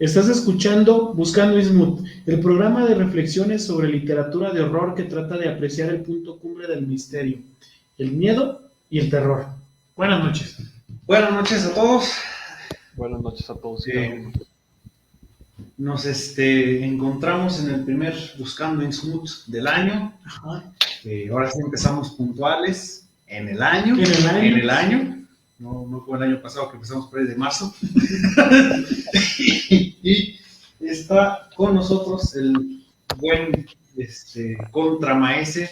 Estás escuchando Buscando Ismut, el programa de reflexiones sobre literatura de horror que trata de apreciar el punto cumbre del misterio, el miedo y el terror. Buenas noches. Buenas noches a todos. Buenas noches a todos. Nos encontramos en el primer Buscando Ismut del año. Ahora sí empezamos puntuales en el año. No fue el año pasado que empezamos por ahí de marzo. y está con nosotros el buen contramaese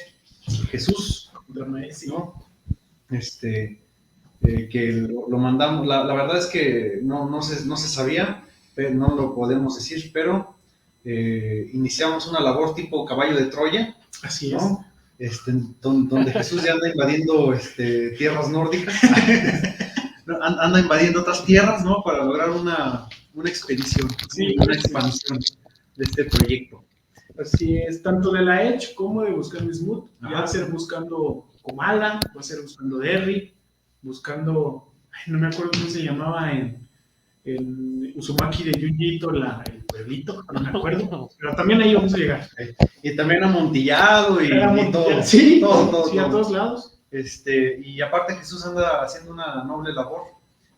Jesús, ¿no? Que lo mandamos, la verdad es que no se sabía, pero no lo podemos decir, pero iniciamos una labor tipo caballo de Troya. Así ¿no? Donde Jesús ya anda invadiendo tierras nórdicas, anda invadiendo otras tierras, ¿no? Para lograr una expedición, sí, una expansión de este proyecto. Así es, tanto de la Edge como de Buscando Ismut. Va a ser buscando Comala, va a ser buscando Derry, buscando, no me acuerdo cómo se llamaba en Uzumaki de Junjito, el pueblito, no me acuerdo, pero también ahí vamos a llegar. Y también Amontillado y todo. Sí, todo, sí, a todos lados. Y aparte Jesús anda haciendo una noble labor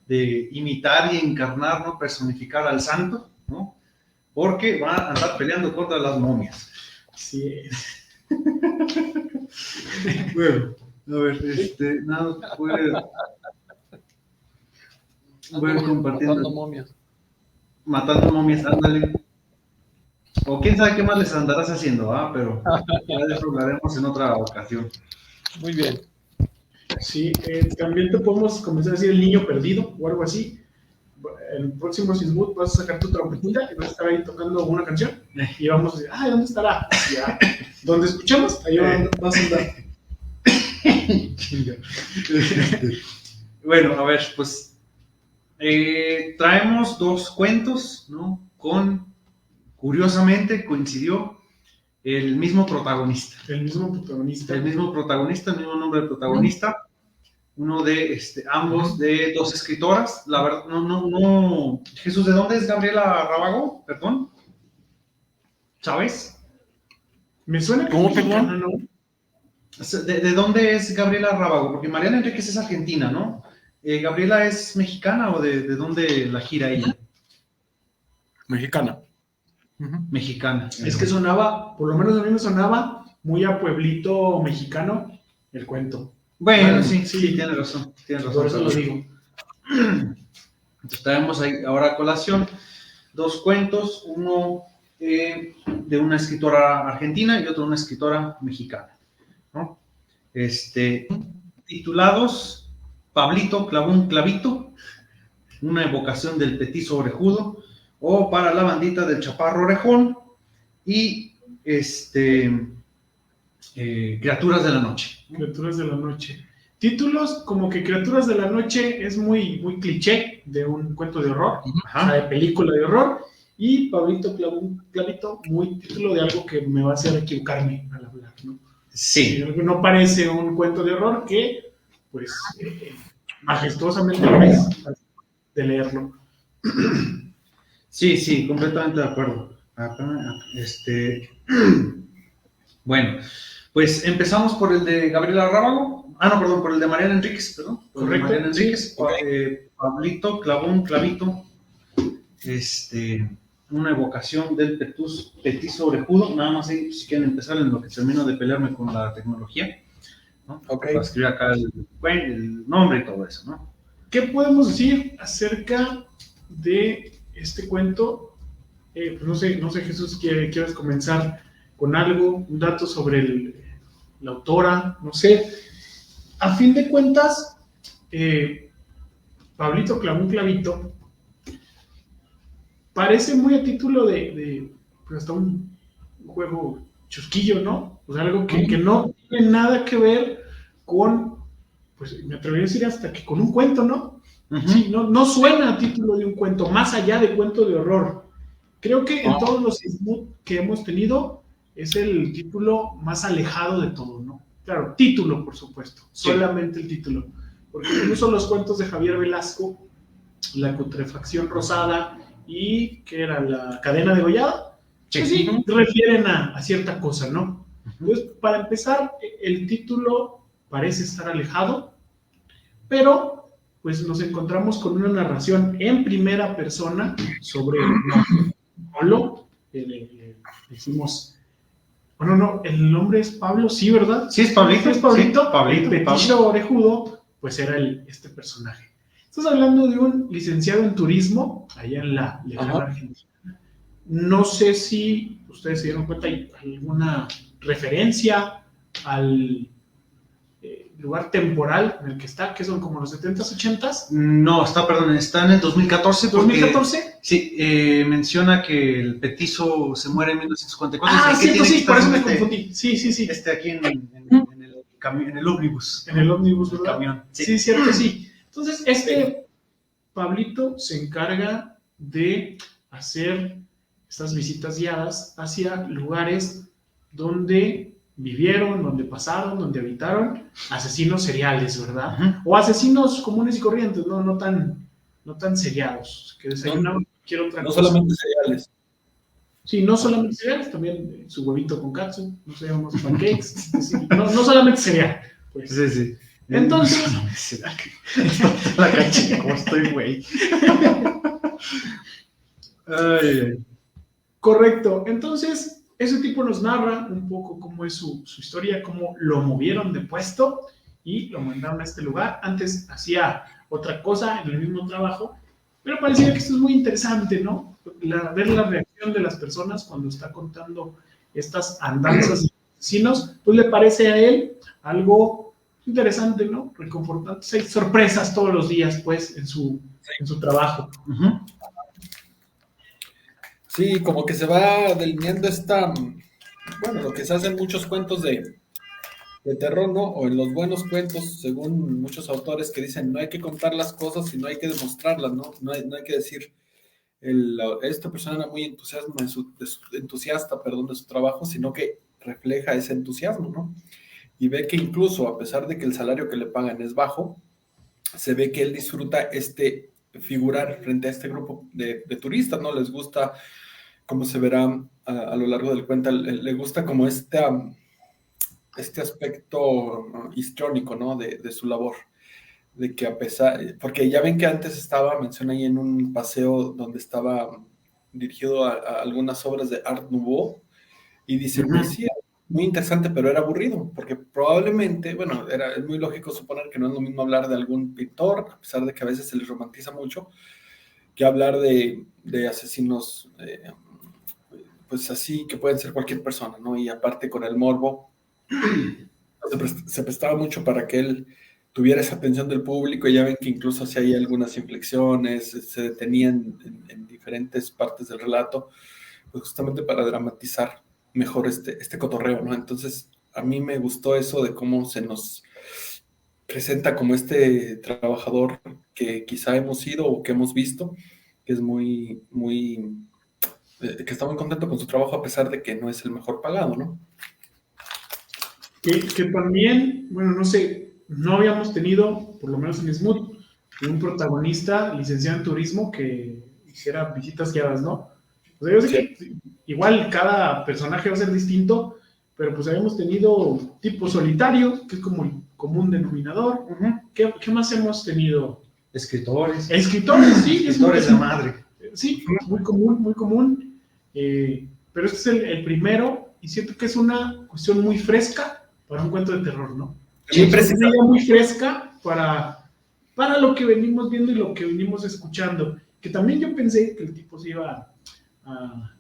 de imitar y encarnar, ¿no? Personificar al santo, ¿no? Porque va a andar peleando contra las momias. Así es. Bueno, a ver, nada puede... Bueno, compartiendo. Matando momias, ándale. O quién sabe qué más les andarás haciendo, pero ya de eso hablaremos en otra ocasión. Muy bien. Sí, también te podemos comenzar a decir el niño perdido o algo así. El próximo Sismut vas a sacar tu trompetita y vas a estar ahí tocando una canción y vamos a decir, ¿dónde estará? Ya. Donde escuchamos, ahí vas a andar. Bueno, a ver, pues traemos dos cuentos, ¿no? Curiosamente coincidió el mismo protagonista. El mismo nombre del protagonista. Uno de ambos de dos escritoras. La verdad, no. Jesús, ¿de dónde es Gabriela Rábago? Perdón. ¿Sabes? Me suena que ¿Cómo, perdón? ¿no? ¿De dónde es Gabriela Rábago? Porque Mariana Enríquez es argentina, ¿no? ¿Gabriela es mexicana o de dónde la gira ella? Mexicana. Mexicana. Es que sonaba, por lo menos a mí me sonaba muy a pueblito mexicano el cuento. Bueno, sí, tienes razón. Por eso lo digo. Entonces traemos ahí ahora a colación dos cuentos, uno de una escritora argentina y otro de una escritora mexicana, ¿no? Titulados Pablito clavó un clavito, una evocación del petizo orejudo, o para la bandita del chaparro orejón, y Criaturas de la noche. Criaturas de la noche. Títulos como que Criaturas de la noche es muy, muy cliché de un cuento de horror, o sea, de película de horror, y Pablito clavó un clavito, muy título de algo que me va a hacer equivocarme al hablar, ¿no? Sí. No parece un cuento de horror que, pues, majestuosamente lo es de leerlo. Sí, completamente de acuerdo. Bueno, pues empezamos por el de Gabriela Rábago. Por el de Mariana Enríquez, perdón. Correcto. Mariana Enríquez, Pablito clavó un clavito. Una evocación del petizo orejudo. Nada más si quieren empezar en lo que termino de pelearme con la tecnología, ¿no? Para escribir acá el nombre y todo eso, ¿no? ¿Qué podemos decir acerca de este cuento? Pues no sé, Jesús, ¿quieres comenzar con algo? Un dato sobre la autora, no sé. A fin de cuentas, Pablito clavó un clavito. Parece muy a título de pues hasta un juego chusquillo, ¿no? O sea, algo que no tiene nada que ver con, pues me atrevería a decir hasta que con un cuento, ¿no? Sí, no suena a título de un cuento, más allá de cuento de horror. Creo que en todos los Ismut que hemos tenido es el título más alejado de todo, ¿no? Claro, título, por supuesto, solamente el título. Porque incluso los cuentos de Javier Velasco, La putrefacción rosada y que era la cadena degollada, Sí. pues sí, refieren a cierta cosa, ¿no? Entonces, para empezar, el título parece estar alejado, pero pues nos encontramos con una narración en primera persona sobre Pablo, decimos, bueno, no, el nombre es Pablo, sí, ¿verdad? Sí, es Pablito. Es Pablito, Sí, Pablito, el petiso orejudo, pues era este personaje. Estás hablando de un licenciado en turismo, allá en la lejana Argentina. No sé si ustedes se dieron cuenta, hay alguna referencia al lugar temporal en el que está, que son como los 70s, 80s. No, está en el 2014. Porque, ¿2014? Sí, menciona que el petizo se muere en 1954. Ah, Dice, cierto, sí, por eso me este, confundí. Sí. aquí en el ómnibus. En el ómnibus, el ¿verdad? camión. Sí, cierto, sí. Entonces, Pablito se encarga de hacer estas visitas guiadas hacia lugares donde vivieron, donde pasaron, donde habitaron asesinos seriales, ¿verdad? Uh-huh. O asesinos comunes y corrientes, no tan seriados, que desayunaban cualquier otra cosa. No solamente cereales. Sí, no solamente cereales, también su huevito con katsu, no sé, unos pancakes, no solamente cereal. Pues. Sí. Entonces, la caché, como estoy, güey. Ay. Correcto. Entonces, ese tipo nos narra un poco cómo es su historia, cómo lo movieron de puesto y lo mandaron a este lugar. Antes hacía otra cosa en el mismo trabajo, pero parecía que esto es muy interesante, ¿no? Ver la reacción de las personas cuando está contando estas andanzas de asesinos, pues le parece a él algo interesante, ¿no? Reconfortante. Hay sorpresas todos los días, pues, en su trabajo. Uh-huh. Sí, como que se va delineando lo que se hace en muchos cuentos de terror, ¿no? O en los buenos cuentos, según muchos autores que dicen, no hay que contar las cosas, sino hay que demostrarlas, ¿no? No hay que decir, esta persona era muy entusiasta de su trabajo, sino que refleja ese entusiasmo, ¿no? Y ve que incluso, a pesar de que el salario que le pagan es bajo, se ve que él disfruta figurar frente a este grupo de turistas, ¿no? Les gusta, como se verá a lo largo del cuento, le gusta como este aspecto histriónico, ¿no? De su labor, de que a pesar, porque ya ven que antes menciona ahí en un paseo donde estaba dirigido a algunas obras de Art Nouveau, y dice, pues sí, muy interesante, pero era aburrido, porque probablemente, es muy lógico suponer que no es lo mismo hablar de algún pintor, a pesar de que a veces se les romantiza mucho, que hablar de asesinos, pues así, que pueden ser cualquier persona, ¿no? Y aparte con el morbo, se prestaba mucho para que él tuviera esa atención del público, y ya ven que incluso si hay algunas inflexiones, se detenían en diferentes partes del relato, pues justamente para dramatizar mejor este cotorreo, ¿no? Entonces, a mí me gustó eso de cómo se nos presenta como este trabajador que quizá hemos sido o que hemos visto, que es que está muy contento con su trabajo a pesar de que no es el mejor pagado, ¿no? Que también, no sé, no habíamos tenido, por lo menos en Smooth, un protagonista licenciado en turismo que hiciera visitas guiadas, ¿no? O sea, yo sé que igual cada personaje va a ser distinto, pero pues habíamos tenido tipo solitario, que es como el común denominador. Uh-huh. ¿Qué más hemos tenido? Escritores, sí. Escritores de madre. Sí, muy común. Pero este es el primero, y siento que es una cuestión muy fresca para un cuento de terror, ¿no? Sí, es una idea muy fresca para lo que venimos viendo y lo que venimos escuchando. Que también yo pensé que el tipo se iba a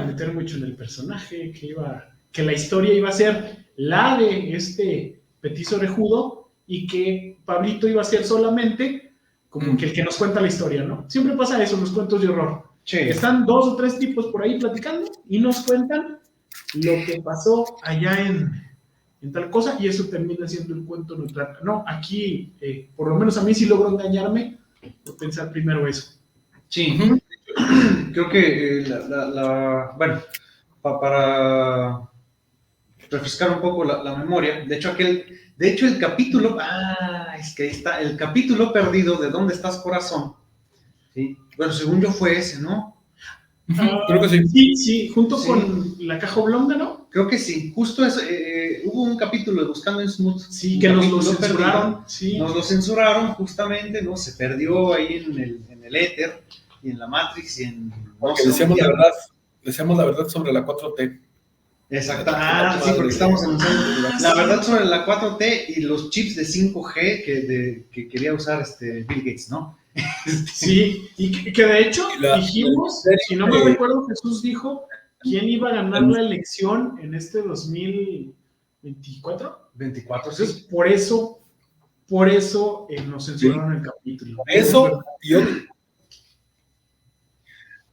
meter mucho en el personaje, que la historia iba a ser la de este petiso orejudo y que Pablito iba a ser solamente como que el que nos cuenta la historia, ¿no? Siempre pasa eso en los cuentos de horror. Sí. Están 2 o 3 tipos por ahí platicando y nos cuentan lo que pasó allá en tal cosa, y eso termina siendo el cuento neutral. No, aquí, por lo menos a mí sí logro engañarme por pensar primero eso. Sí, creo que para refrescar un poco la memoria, de hecho el capítulo, es que ahí está, el capítulo perdido de ¿Dónde estás, corazón? Sí. Bueno, según yo fue ese, ¿no? Creo que sí. Sí, junto Sí. con la caja oblonga, ¿no? Creo que sí. Justo eso, hubo un capítulo de Buscando en Smooth. Sí, un que nos lo capítulo censuraron. perdido. Sí. Nos lo censuraron justamente, ¿no? Se perdió ahí en el éter y en la Matrix y en... Porque no sé dónde. decíamos la verdad sobre la 4T. Exacto. Ah, sí, porque estamos anunciando la verdad sobre la 4T y los chips de 5G que quería usar Bill Gates, ¿no? Sí, y que de hecho dijimos, si no me recuerdo, Jesús dijo quién iba a ganar la elección en este 2024. 24, Entonces, sí. por eso nos censuraron el capítulo. Eso, yo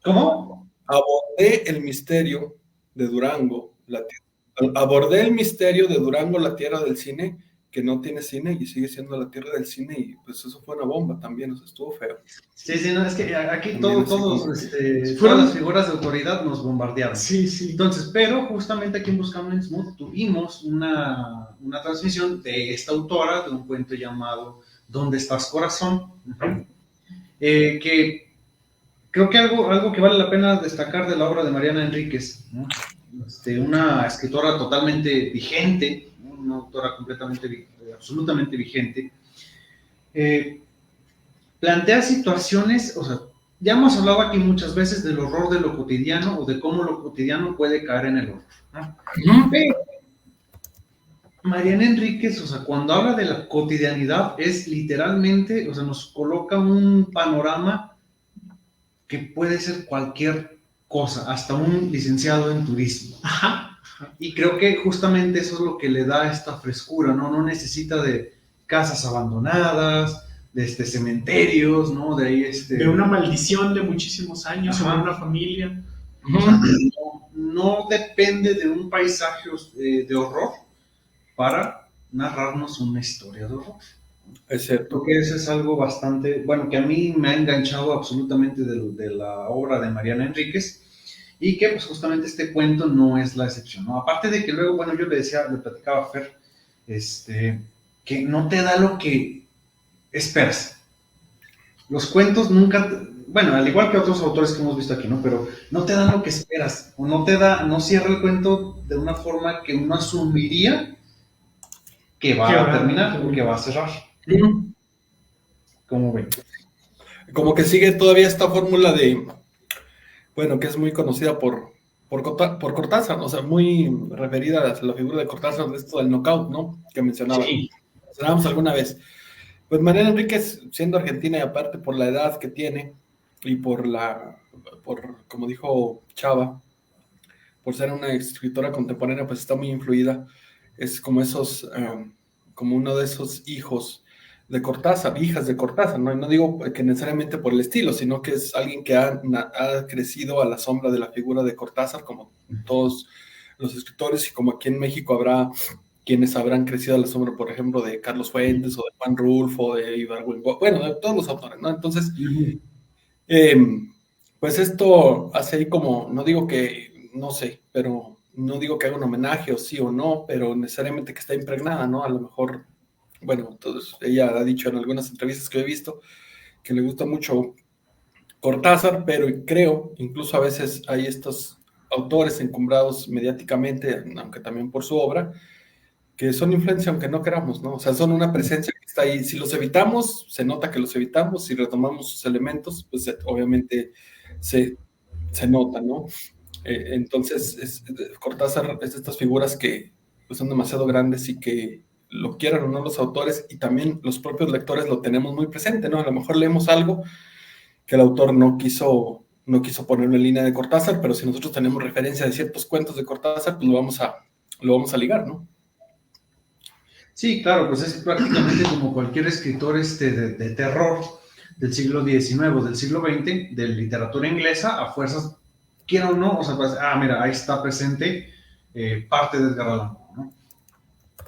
¿Cómo? abordé el misterio de Durango, abordé el misterio de Durango, la tierra del cine, que no tiene cine y sigue siendo la tierra del cine, y pues eso fue una bomba también, o sea, estuvo feo. Sí, no, es que aquí También todas las figuras de autoridad nos bombardearon. Sí, sí. Entonces, pero justamente aquí en Buscando en Smooth tuvimos una transmisión de esta autora de un cuento llamado ¿Dónde estás, corazón? Que creo que algo que vale la pena destacar de la obra de Mariana Enríquez, ¿no? Una escritora totalmente vigente, ¿no? Una autora absolutamente vigente, plantea situaciones, o sea, ya hemos hablado aquí muchas veces del horror de lo cotidiano o de cómo lo cotidiano puede caer en el horror, ¿no? Pero Mariana Enríquez, o sea, cuando habla de la cotidianidad, es literalmente, o sea, nos coloca un panorama que puede ser cualquier cosa, hasta un licenciado en turismo. Ajá. Y creo que justamente eso es lo que le da esta frescura, ¿no? No necesita de casas abandonadas, de cementerios, ¿no? De ahí de una maldición de muchísimos años sobre una familia. O sea, no depende de un paisaje de horror para narrarnos una historia de horror. Es cierto. Creo que eso es algo bastante, bueno, que a mí me ha enganchado absolutamente de la obra de Mariana Enríquez, y que pues justamente este cuento no es la excepción, ¿no? Aparte de que luego, bueno, yo le platicaba a Fer, que no te da lo que esperas. Los cuentos nunca, bueno, al igual que otros autores que hemos visto aquí, ¿no? Pero no te dan lo que esperas, o no cierra el cuento de una forma que uno asumiría que va a terminar o que va a cerrar. ¿Cómo ven? Como que sigue todavía esta fórmula de, bueno, que es muy conocida por Cortázar, o sea, muy referida a la figura de Cortázar, de esto del knockout, ¿no? Que mencionábamos alguna vez. Pues Mariana Enríquez, siendo argentina y aparte por la edad que tiene y por como dijo Chava, por ser una escritora contemporánea, pues está muy influida. Es como como uno de esos hijos de Cortázar, hijas de Cortázar, ¿no? Y no digo que necesariamente por el estilo, sino que es alguien que ha crecido a la sombra de la figura de Cortázar, como todos los escritores, y como aquí en México habrá quienes habrán crecido a la sombra, por ejemplo, de Carlos Fuentes, o de Juan Rulfo, de Ibargüen, bueno, de todos los autores, ¿no? Entonces, pues esto hace ahí como, no digo que, no sé, pero no digo que haga un homenaje o sí o no, pero necesariamente que está impregnada, ¿no? A lo mejor, bueno, entonces ella ha dicho en algunas entrevistas que he visto que le gusta mucho Cortázar, pero creo, incluso a veces hay estos autores encumbrados mediáticamente, aunque también por su obra, que son influencia aunque no queramos, ¿no? O sea, son una presencia que está ahí. Si los evitamos, se nota que los evitamos. Si retomamos sus elementos, pues obviamente se nota, ¿no? Entonces, Cortázar es de estas figuras que pues, son demasiado grandes y que lo quieran o no los autores, y también los propios lectores lo tenemos muy presente, ¿no? A lo mejor leemos algo que el autor no quiso ponerlo en línea de Cortázar, pero si nosotros tenemos referencia de ciertos cuentos de Cortázar, pues lo vamos a ligar, ¿no? Sí, claro, pues es prácticamente como cualquier escritor de terror del siglo XIX o del siglo XX, de literatura inglesa, a fuerzas, quiera o no, o sea, pues, mira, ahí está presente parte de Edgar Allan Poe, ¿no?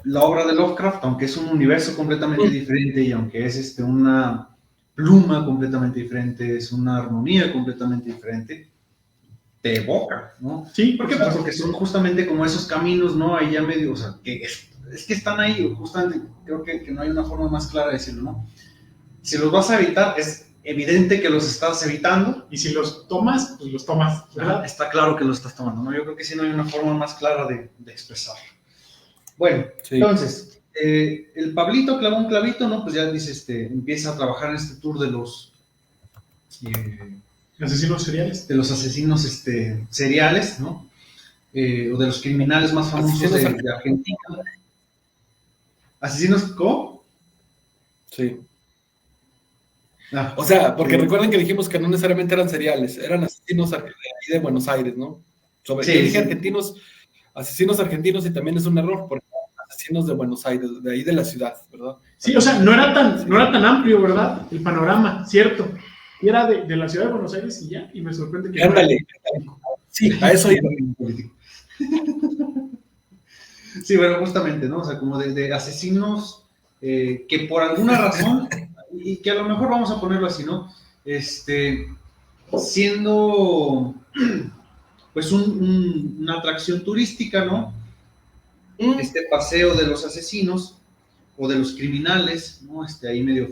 La obra de Lovecraft, aunque es un universo completamente diferente y aunque es una pluma completamente diferente, es una armonía completamente diferente, te evoca, ¿no? Sí, ¿por qué? Porque son justamente como esos caminos, ¿no? Ahí ya medio, o sea, que es que están ahí, justamente, creo que no hay una forma más clara de decirlo, ¿no? Si los vas a evitar, es evidente que los estás evitando. Y si los tomas, pues los tomas, ¿verdad? Está claro que los estás tomando, ¿no? Yo creo que sí no hay una forma más clara de expresarlo. Bueno, sí. Entonces, el Pablito clavó un clavito, ¿no? Pues ya dice, empieza a trabajar en este tour de los asesinos seriales. De los asesinos seriales, ¿no? O de los criminales más famosos de Argentina. ¿Asesinos cómo? Sí. O sea, porque recuerden que dijimos que no necesariamente eran seriales, eran asesinos de Buenos Aires, ¿no? Yo dije asesinos argentinos y también es un error, porque asesinos de Buenos Aires, de ahí de la ciudad, ¿verdad? Sí, o sea, no era tan amplio, ¿verdad? El panorama, cierto. Y era de la ciudad de Buenos Aires y ya, y me sorprende que... Ándale. Sí, a eso iba. Sí, bueno, justamente, ¿no? O sea, como de asesinos que por alguna razón, y que a lo mejor vamos a ponerlo así, ¿no? Siendo, pues, una atracción turística, ¿no? Este paseo de los asesinos o de los criminales, ¿no? Ahí medio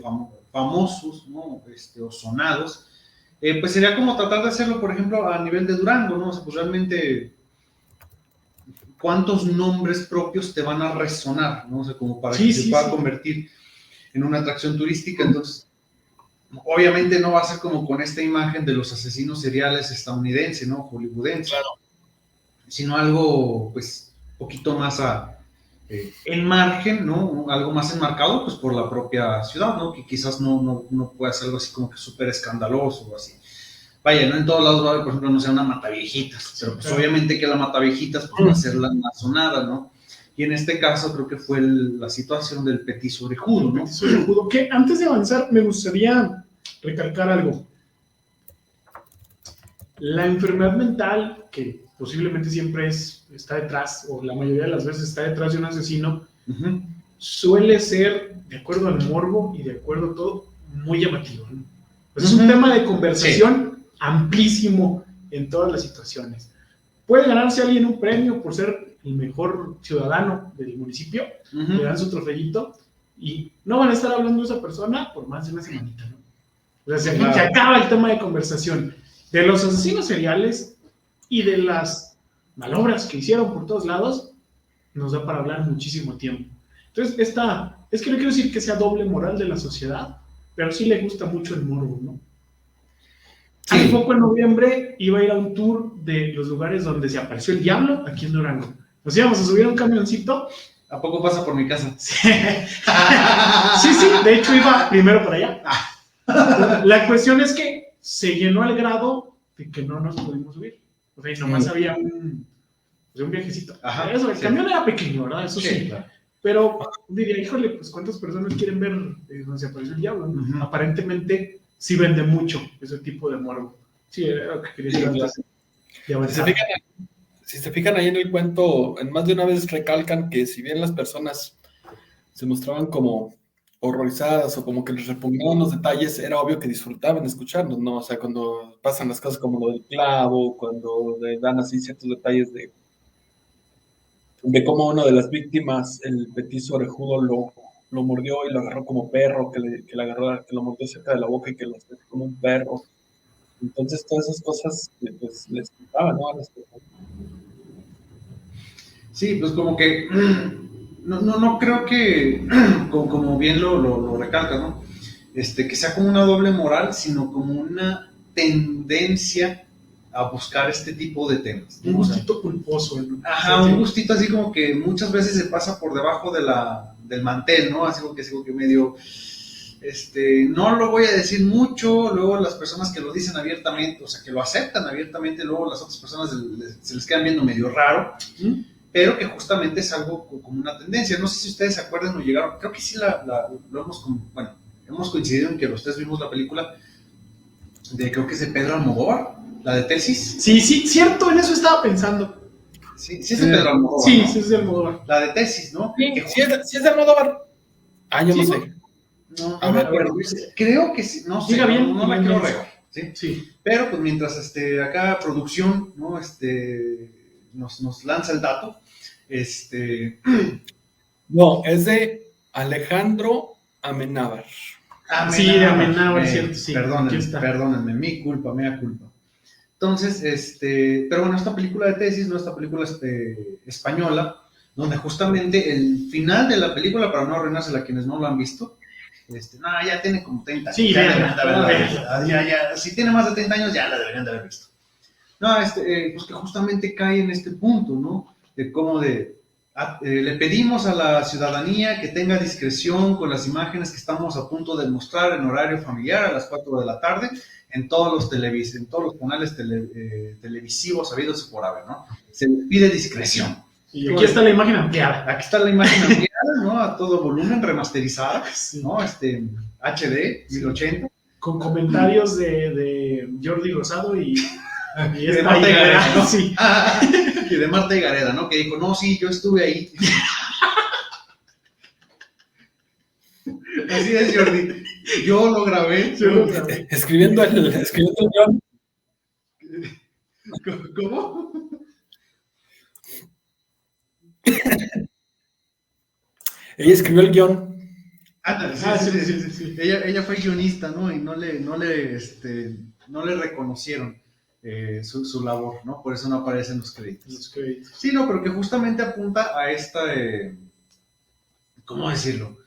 famosos, ¿no? O sonados, pues sería como tratar de hacerlo, por ejemplo, a nivel de Durango, ¿no? O sea, pues realmente, ¿cuántos nombres propios te van a resonar, ¿no? O sea, como para que se pueda convertir en una atracción turística. Entonces, obviamente no va a ser como con esta imagen de los asesinos seriales estadounidenses, ¿no? Hollywoodense. Claro. Sino algo, pues, poquito más en margen, ¿no? Algo más enmarcado, pues, por la propia ciudad, ¿no? Que quizás no pueda ser algo así como que súper escandaloso o así. Vaya, no en todos lados va a haber, por ejemplo, no sea una mataviejitas, pero pues obviamente que la mataviejitas pues, va a ser la sonada, ¿no? Y en este caso creo que fue la situación del petiso orejudo, ¿no? Petiso orejudo, que antes de avanzar me gustaría recalcar algo. La enfermedad mental, que posiblemente siempre está detrás, o la mayoría de las veces está detrás de un asesino, suele ser, de acuerdo al morbo y de acuerdo a todo, muy llamativo, ¿no? Pues es un tema de conversación amplísimo en todas las situaciones. Puede ganarse alguien un premio por ser el mejor ciudadano del municipio, le dan su trofeito y no van a estar hablando de esa persona por más de una semanita, ¿no? O sea, se acaba el tema de conversación de los asesinos seriales y de las malobras que hicieron por todos lados, nos da para hablar muchísimo tiempo. Entonces, es que no quiero decir que sea doble moral de la sociedad, pero sí le gusta mucho el morbo, ¿no? Sí. Hace poco en noviembre iba a ir a un tour de los lugares donde se apareció el diablo aquí en Durango. Nos íbamos a subir a un camioncito. ¿A poco pasa por mi casa? Sí, de hecho iba primero para allá. La cuestión es que se llenó al grado de que no nos pudimos subir. O sea, nomás había un viajecito. Ajá, el camión era pequeño, ¿verdad? Eso sí. Claro. Pero diría, híjole, pues ¿cuántas personas quieren ver donde se apareció el diablo? ¿No? Aparentemente sí vende mucho ese tipo de morbo. Sí, era lo que quería decir antes. Si se fijan ahí en el cuento, en más de una vez recalcan que si bien las personas se mostraban como horrorizadas o como que les repugnaban los detalles, era obvio que disfrutaban escucharnos, ¿no? O sea, cuando pasan las cosas como lo del clavo, cuando le dan así ciertos detalles de cómo una de las víctimas, el petiso orejudo, lo mordió y lo agarró como perro, que lo mordió cerca de la boca y que lo hacía como un perro. Entonces, todas esas cosas pues, les contaban, ¿no? A las personas. Sí, pues como que no creo que, como bien lo recalca, ¿no? Que sea como una doble moral, sino como una tendencia a buscar este tipo de temas, ¿no? Un gustito culposo, ¿no? Ajá, un gustito así como que muchas veces se pasa por debajo del mantel, ¿no? Así como que medio, no lo voy a decir mucho, luego las personas que lo dicen abiertamente, o sea, que lo aceptan abiertamente, luego las otras personas se les quedan viendo medio raro, pero que justamente es algo como una tendencia. No sé si ustedes se acuerdan o llegaron, creo que sí hemos coincidido en que los tres vimos la película creo que es de Pedro Almodóvar, la de Tesis. Sí, cierto, en eso estaba pensando. Sí es de Pedro Almodóvar. Sí, ¿no? Sí es de Almodóvar. La de Tesis, ¿no? Sí es de Almodóvar. Yo no sé. No me acuerdo. Creo que sí, no sé. Diga bien, no la quiero regar. Sí. Pero pues mientras acá producción, ¿no? Nos lanza el dato. No, es de Alejandro Amenábar. Sí, de Amenábar, cierto, sí. Perdónenme, mea culpa. Entonces, pero bueno, esta película de tesis, ¿no? Esta película española, donde justamente el final de la película, para no arruinársela a quienes no lo han visto, ya tiene como 30 años. Sí, ya deberían de haberla visto. Ya, si tiene más de 30 años, ya la deberían de haber visto. No, pues que justamente cae en este punto, ¿no? De cómo le pedimos a la ciudadanía que tenga discreción con las imágenes que estamos a punto de mostrar en horario familiar a las 4 de la tarde en todos los canales televisivos habidos y por haber, ¿no? Se les pide discreción. Y aquí está la imagen ampliada. Aquí está la imagen ampliada, ¿no? A todo volumen, remasterizada, ¿no? HD, 1080. Con comentarios de Jordi Rosado y de Marta Gareda, ¿no? Sí. Y de Marta Gareda, ¿no? Que dijo, no, sí, yo estuve ahí. Así es, Jordi. Yo lo grabé. Escribiendo el guión. ¿Cómo? Ella escribió el guión. Sí. Ella fue guionista, ¿no? Y no le reconocieron su labor, ¿no? Por eso no aparece en los créditos. Sí, no, pero que justamente apunta a esta, ¿cómo decirlo?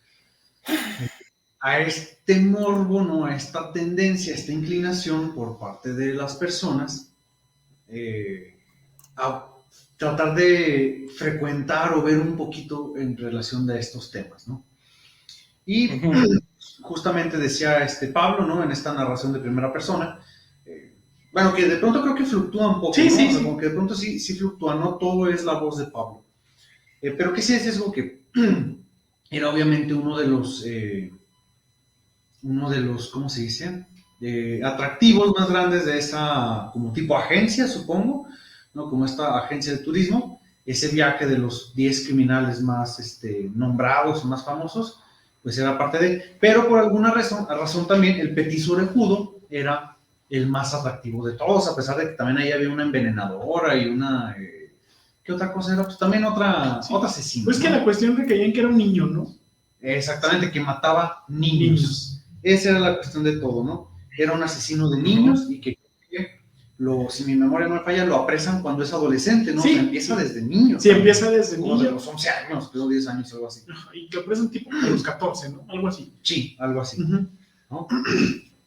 A este morbo, ¿no? A esta tendencia, a esta inclinación por parte de las personas a tratar de frecuentar o ver un poquito en relación a estos temas, ¿no? Y justamente decía Pablo, ¿no? En esta narración de primera persona, bueno, que de pronto creo que fluctúa un poco, sí, ¿no? Sí, sí. Como que de pronto sí fluctúa, no todo es la voz de Pablo. Pero que sí es eso que era obviamente uno de los, ¿cómo se dice? Atractivos más grandes de esa, como tipo agencia, supongo, ¿no? Como esta agencia de turismo, ese viaje de los 10 criminales más nombrados, más famosos, pues era parte de, pero por alguna razón también el petiso orejudo era el más atractivo de todos, a pesar de que también ahí había una envenenadora y una, ¿qué otra cosa era? Pues también otra asesina. Pues ¿no? Que la cuestión recaía en que era un niño, ¿no? Exactamente, que mataba niños. Esa era la cuestión de todo, ¿no? Era un asesino de niños y que si mi memoria no me falla, lo apresan cuando es adolescente, ¿no? Sí, o sea, empieza desde niño. Sí, empieza desde niño. De los 11 años, creo 10 años, algo así. Y que apresan tipo a los 14, ¿no? Algo así. Sí, algo así. ¿No?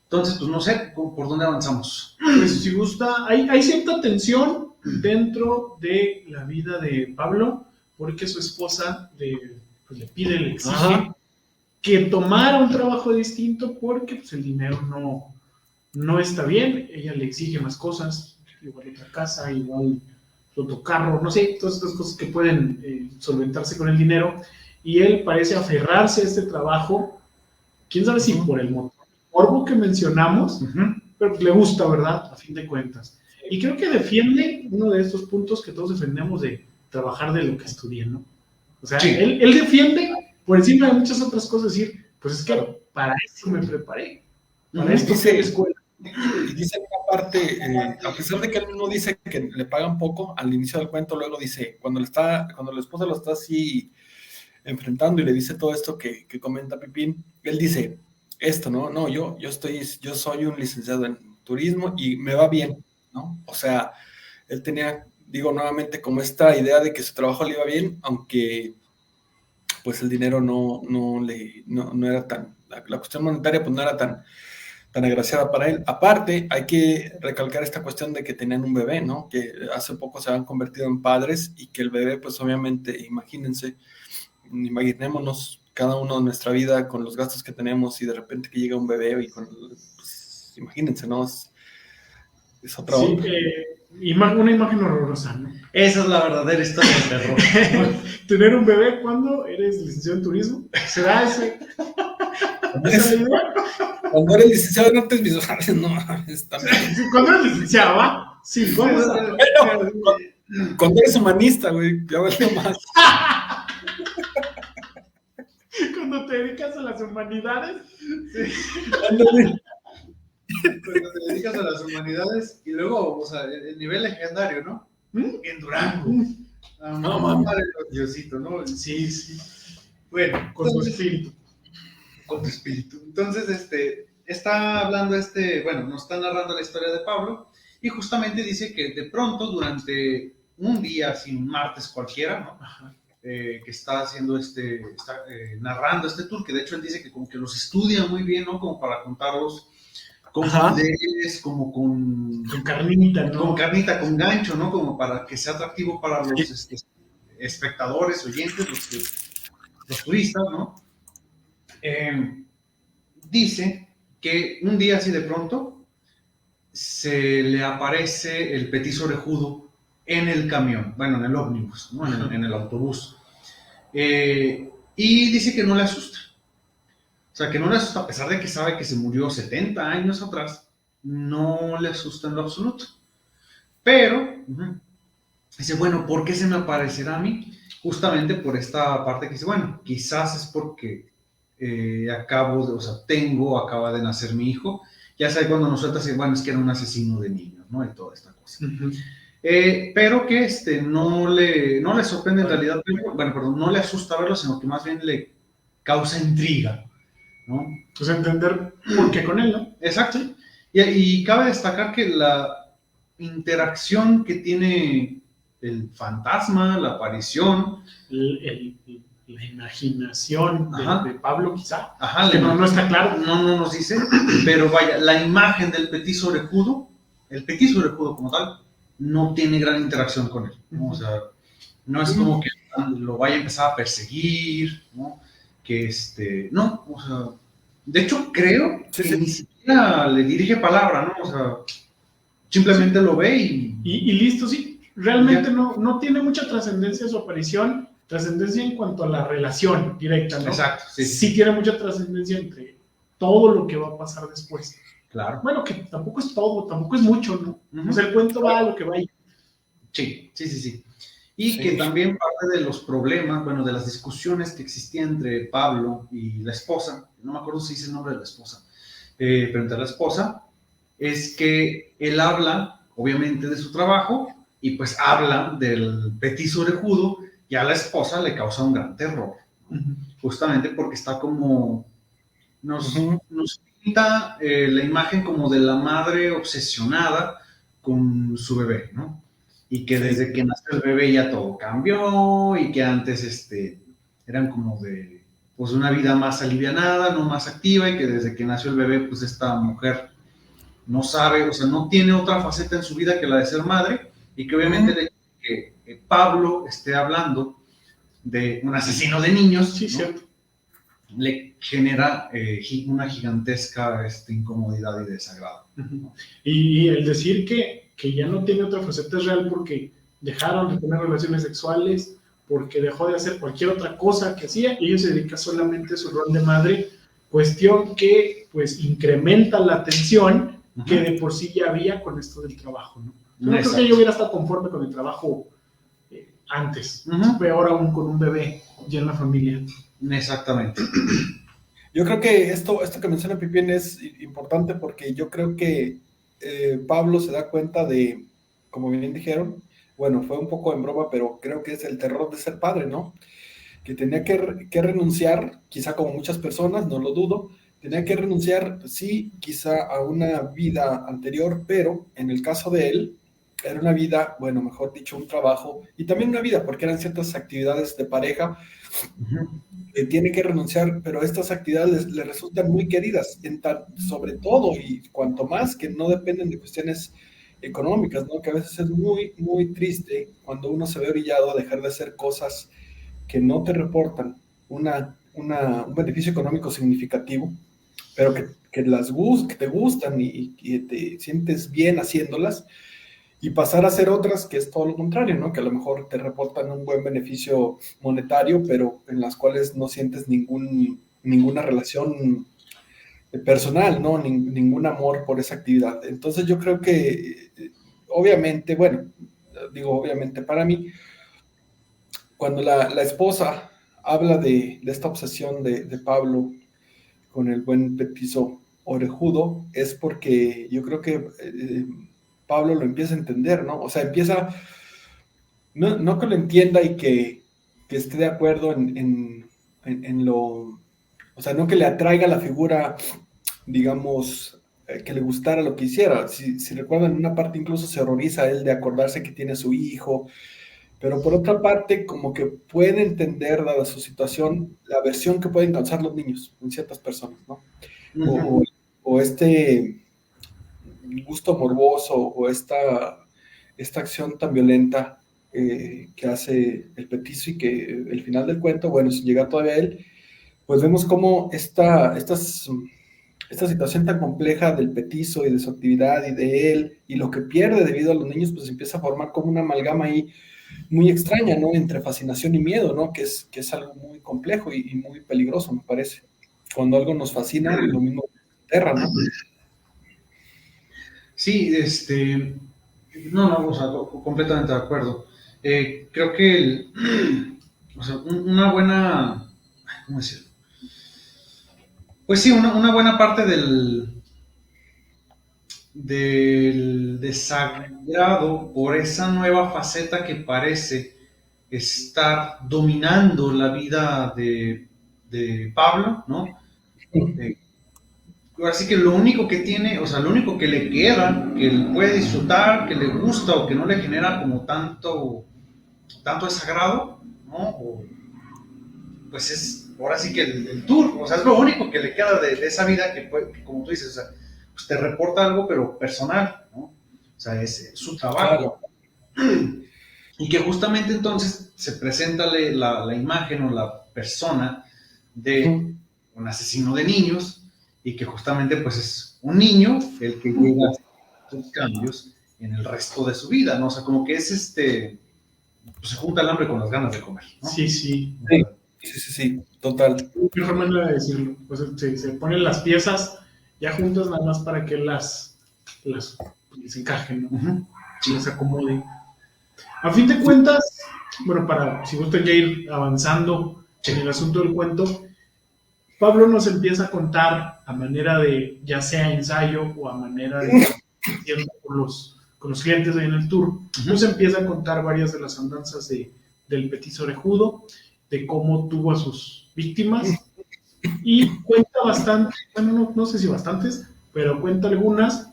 Entonces, pues no sé, ¿por dónde avanzamos? Pues si gusta, hay cierta tensión dentro de la vida de Pablo, porque su esposa le pide, le exige que tomara un trabajo distinto porque pues, el dinero no está bien. Ella le exige más cosas, igual otra casa, igual otro carro, no sé, todas estas cosas que pueden solventarse con el dinero. Y él parece aferrarse a este trabajo, quién sabe si por el morbo que mencionamos, pero pues le gusta, ¿verdad? A fin de cuentas. Y creo que defiende uno de estos puntos que todos defendemos de trabajar de lo que estudié, ¿no? O sea, él defiende por encima de muchas otras cosas, decir, pues es que para eso me preparé, para esto fui a la escuela. Y dice en una parte, a pesar de que él mismo dice que le pagan poco, al inicio del cuento luego dice, cuando la esposa lo está así enfrentando y le dice todo esto que comenta Pipín, él dice esto, ¿no? Yo soy un licenciado en turismo y me va bien, ¿no? O sea, él tenía, digo nuevamente, como esta idea de que su trabajo le iba bien, aunque pues el dinero no era tan, la cuestión monetaria pues no era tan agraciada para él. Aparte, hay que recalcar esta cuestión de que tenían un bebé, ¿no? Que hace poco se habían convertido en padres y que el bebé, pues obviamente, imaginémonos cada uno de nuestra vida con los gastos que tenemos y de repente que llega un bebé y pues, imagínense, ¿no? Es otra onda. Una imagen horrorosa, ¿no? Esa es la verdadera historia de terror. Tener un bebé cuando eres licenciado en turismo. ¿Será ese? Cuando eres licenciado en artes visuales, no, también. Cuando eres licenciado, ¿va? Sí, vamos a ver. Cuando eres humanista, güey, ya valió más. Cuando te dedicas a las humanidades. Sí. Cuando te dedicas a las humanidades y luego, o sea, el nivel legendario, ¿no? En Durango. No, mames. Diosito, ¿no? Sí. Bueno, con su espíritu. con tu espíritu. Entonces, está hablando bueno, nos está narrando la historia de Pablo y justamente dice que de pronto durante un día, así un martes cualquiera, ¿no? Que está haciendo narrando este tour, que de hecho él dice que como que los estudia muy bien, ¿no? Como para contarlos con fluidez, como con carnita, ¿no? Con carnita, con gancho, ¿no? Como para que sea atractivo para los espectadores, oyentes, los turistas, ¿no? Dice que un día así de pronto se le aparece el petiso orejudo en el camión, bueno, en el ómnibus, ¿no? En el autobús. Y dice que no le asusta. O sea, que no le asusta, a pesar de que sabe que se murió 70 años atrás, no le asusta en lo absoluto. Pero, dice, bueno, ¿por qué se me aparecerá a mí? Justamente por esta parte que dice, bueno, quizás es porque acaba de nacer mi hijo. Ya sabe cuando nos suelta, bueno, es que era un asesino de niños, ¿no? Y toda esta cosa. Pero que no le sorprende en realidad, bueno, perdón, no le asusta verlo, sino que más bien le causa intriga, ¿no? Pues entender por qué con él, ¿no? Exacto. Y cabe destacar que la interacción que tiene el fantasma, la aparición, la imaginación de Pablo, quizá. Ajá, que no está claro. No nos dice, pero vaya, la imagen del petiso orejudo, el petiso orejudo como tal, no tiene gran interacción con él, ¿no? O sea, no es como que lo vaya a empezar a perseguir, ¿no? Que no, o sea, de hecho creo que ni siquiera le dirige palabra, ¿no? O sea, simplemente lo ve y listo, sí. Realmente no tiene mucha trascendencia su aparición, trascendencia en cuanto a la relación directa, ¿no? Exacto, sí. Sí tiene mucha trascendencia entre todo lo que va a pasar después. Claro. Bueno, que tampoco es todo, tampoco es mucho, ¿no? O sea, el cuento va a lo que vaya. Sí. Y que también parte de los problemas, bueno, de las discusiones que existían entre Pablo y la esposa, no me acuerdo si dice el nombre de la esposa, pero entre la esposa, es que él habla, obviamente, de su trabajo y pues habla del petiso orejudo y a la esposa le causa un gran terror, justamente porque está como, nos pinta la imagen como de la madre obsesionada con su bebé, ¿no? Y que desde que nació el bebé ya todo cambió y que antes eran como de pues una vida más alivianada, no más activa, y que desde que nació el bebé pues esta mujer no sabe, o sea, no tiene otra faceta en su vida que la de ser madre, y que obviamente el hecho de que Pablo esté hablando de un asesino de niños, sí, ¿no? Cierto. Le genera una gigantesca incomodidad y desagrado. Y el decir que ya no tiene otra faceta es real porque dejaron de tener relaciones sexuales, porque dejó de hacer cualquier otra cosa que hacía, y ella se dedica solamente a su rol de madre, cuestión que pues incrementa la tensión que de por sí ya había con esto del trabajo, ¿no? Yo no creo que yo hubiera estado conforme con el trabajo antes, peor aún con un bebé ya en la familia. Exactamente. Yo creo que esto que menciona Pipín es importante porque yo creo que Pablo se da cuenta de, como bien dijeron, bueno, fue un poco en broma, pero creo que es el terror de ser padre, ¿no? Que tenía que renunciar, quizá como muchas personas, no lo dudo, tenía que renunciar, sí, quizá a una vida anterior, pero en el caso de él, era una vida, bueno, mejor dicho, un trabajo, y también una vida, porque eran ciertas actividades de pareja, tiene que renunciar, pero estas actividades le resultan muy queridas, sobre todo, y cuanto más que no dependen de cuestiones económicas, ¿no? Que a veces es muy, muy triste cuando uno se ve orillado a dejar de hacer cosas que no te reportan un beneficio económico significativo, pero que te gustan y te sientes bien haciéndolas, y pasar a hacer otras que es todo lo contrario, ¿no? Que a lo mejor te reportan un buen beneficio monetario, pero en las cuales no sientes ninguna relación personal, ¿no? Ningún amor por esa actividad. Entonces yo creo que, obviamente, bueno, digo obviamente para mí, cuando la esposa habla de esta obsesión de Pablo con el buen petiso orejudo, es porque yo creo que Pablo lo empieza a entender, ¿no? O sea, empieza, no que lo entienda y que esté de acuerdo en lo O sea, no que le atraiga la figura, digamos, que le gustara lo que hiciera. Si recuerdan, en una parte incluso se horroriza él de acordarse que tiene a su hijo, pero por otra parte, como que puede entender, dada su situación, la aversión que pueden causar los niños en ciertas personas, ¿no? Ujú. O este gusto morboso o esta acción tan violenta que hace el petizo y que el final del cuento, bueno, sin llegar todavía a él, pues vemos cómo esta situación tan compleja del petizo y de su actividad y de él y lo que pierde debido a los niños, pues empieza a formar como una amalgama ahí muy extraña, ¿no? Entre fascinación y miedo, ¿no? Que es algo muy complejo y muy peligroso, me parece. Cuando algo nos fascina, lo mismo aterra, ¿no? Sí, no, o sea, completamente de acuerdo. Creo que o sea, una buena, ¿cómo decirlo? Pues sí, una buena parte del desagrado por esa nueva faceta que parece estar dominando la vida de Pablo, ¿no? Eh, Así que lo único que tiene, o sea, lo único que le queda, que él puede disfrutar, que le gusta o que no le genera como tanto desagrado, ¿no? Pues es ahora sí que el tour, o sea, es lo único que le queda de esa vida que, como tú dices, o sea, pues te reporta algo, pero personal, ¿no? O sea, es su trabajo. Claro. Y que justamente entonces se presenta la imagen o la persona de Uh-huh. un asesino de niños y que justamente pues es un niño el que llega a hacer estos cambios en el resto de su vida, ¿no? O sea, como que es pues se junta el hambre con las ganas de comer, ¿no? Sí, sí. Sí, total. Mejor manera de decirlo. Pues se ponen las piezas ya juntas nada más para que las les encajen, ¿no? Uh-huh. Sí. Les acomode. A fin de cuentas, bueno, para si gustan ya ir avanzando en el asunto del cuento, Pablo nos empieza a contar a manera de, ya sea ensayo o a manera de con los clientes ahí en el tour, nos empieza a contar varias de las andanzas del petiso orejudo, de cómo tuvo a sus víctimas y cuenta bastante, bueno, no sé si bastantes, pero cuenta algunas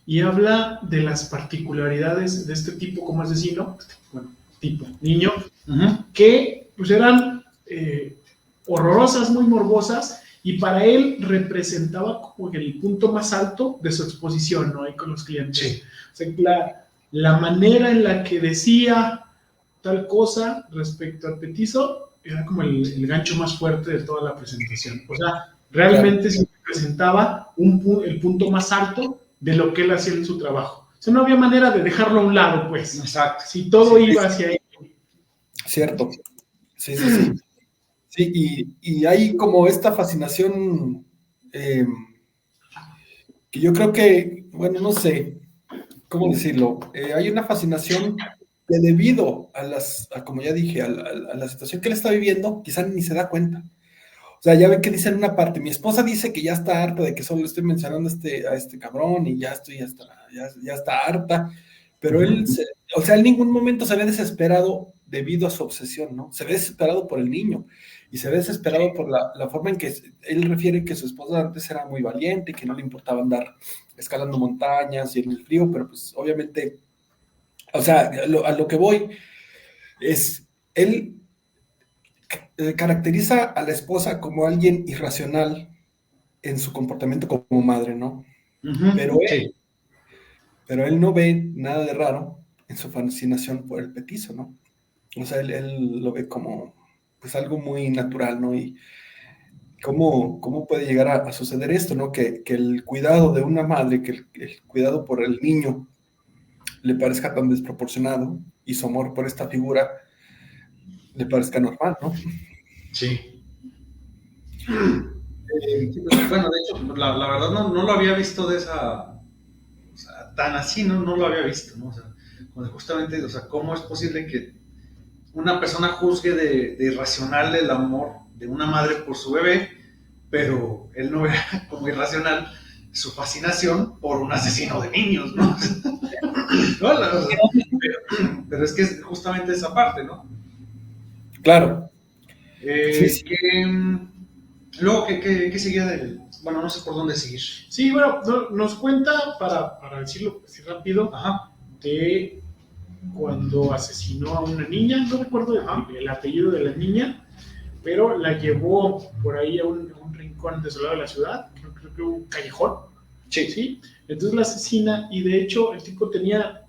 y habla de las particularidades de este tipo como asesino, bueno, tipo niño, que pues eran horrorosas, muy morbosas, y para él representaba como el punto más alto de su exposición, ¿no? Ahí con los clientes. Sí. O sea, la manera en la que decía tal cosa respecto al petizo era como el gancho más fuerte de toda la presentación. O sea, realmente se representaba el punto más alto de lo que él hacía en su trabajo. O sea, no había manera de dejarlo a un lado, pues. Exacto. Si todo iba hacia ahí. Cierto. Sí. Sí, y hay como esta fascinación que yo creo que, bueno, no sé cómo decirlo, hay una fascinación que debido como ya dije, a la situación que él está viviendo, quizá ni se da cuenta. O sea, ya ven que dice en una parte, mi esposa dice que ya está harta de que solo estoy mencionando a este cabrón y ya está harta, pero él, o sea, en ningún momento se ve desesperado debido a su obsesión, ¿no? Se ve desesperado por el niño y se ve desesperado por la forma en que él refiere que su esposa antes era muy valiente, que no le importaba andar escalando montañas y en el frío, pero pues obviamente, o sea, a lo que voy es, él caracteriza a la esposa como alguien irracional en su comportamiento como madre, ¿no? Pero él no ve nada de raro en su fascinación por el petizo, ¿no? O sea, él lo ve como pues algo muy natural, ¿no? Y cómo puede llegar a suceder esto, ¿no? Que el cuidado de una madre, que el cuidado por el niño le parezca tan desproporcionado y su amor por esta figura le parezca normal, ¿no? Sí. Pues, bueno, de hecho, la verdad no lo había visto de esa, o sea, tan así, no lo había visto, ¿no? O sea, justamente, o sea, ¿cómo es posible que una persona juzgue de irracional el amor de una madre por su bebé, pero él no vea como irracional su fascinación por un asesino de niños, ¿no? ¿No? O sea, pero es que es justamente esa parte, ¿no? Claro. Sí. Luego, ¿qué seguía de...? Bueno, no sé por dónde seguir. Sí, bueno, nos cuenta, para decirlo así rápido, Ajá. de cuando asesinó a una niña, no recuerdo el apellido de la niña, pero la llevó por ahí a un rincón desolado de la ciudad, creo que un callejón, sí. Entonces la asesina y de hecho el tipo tenía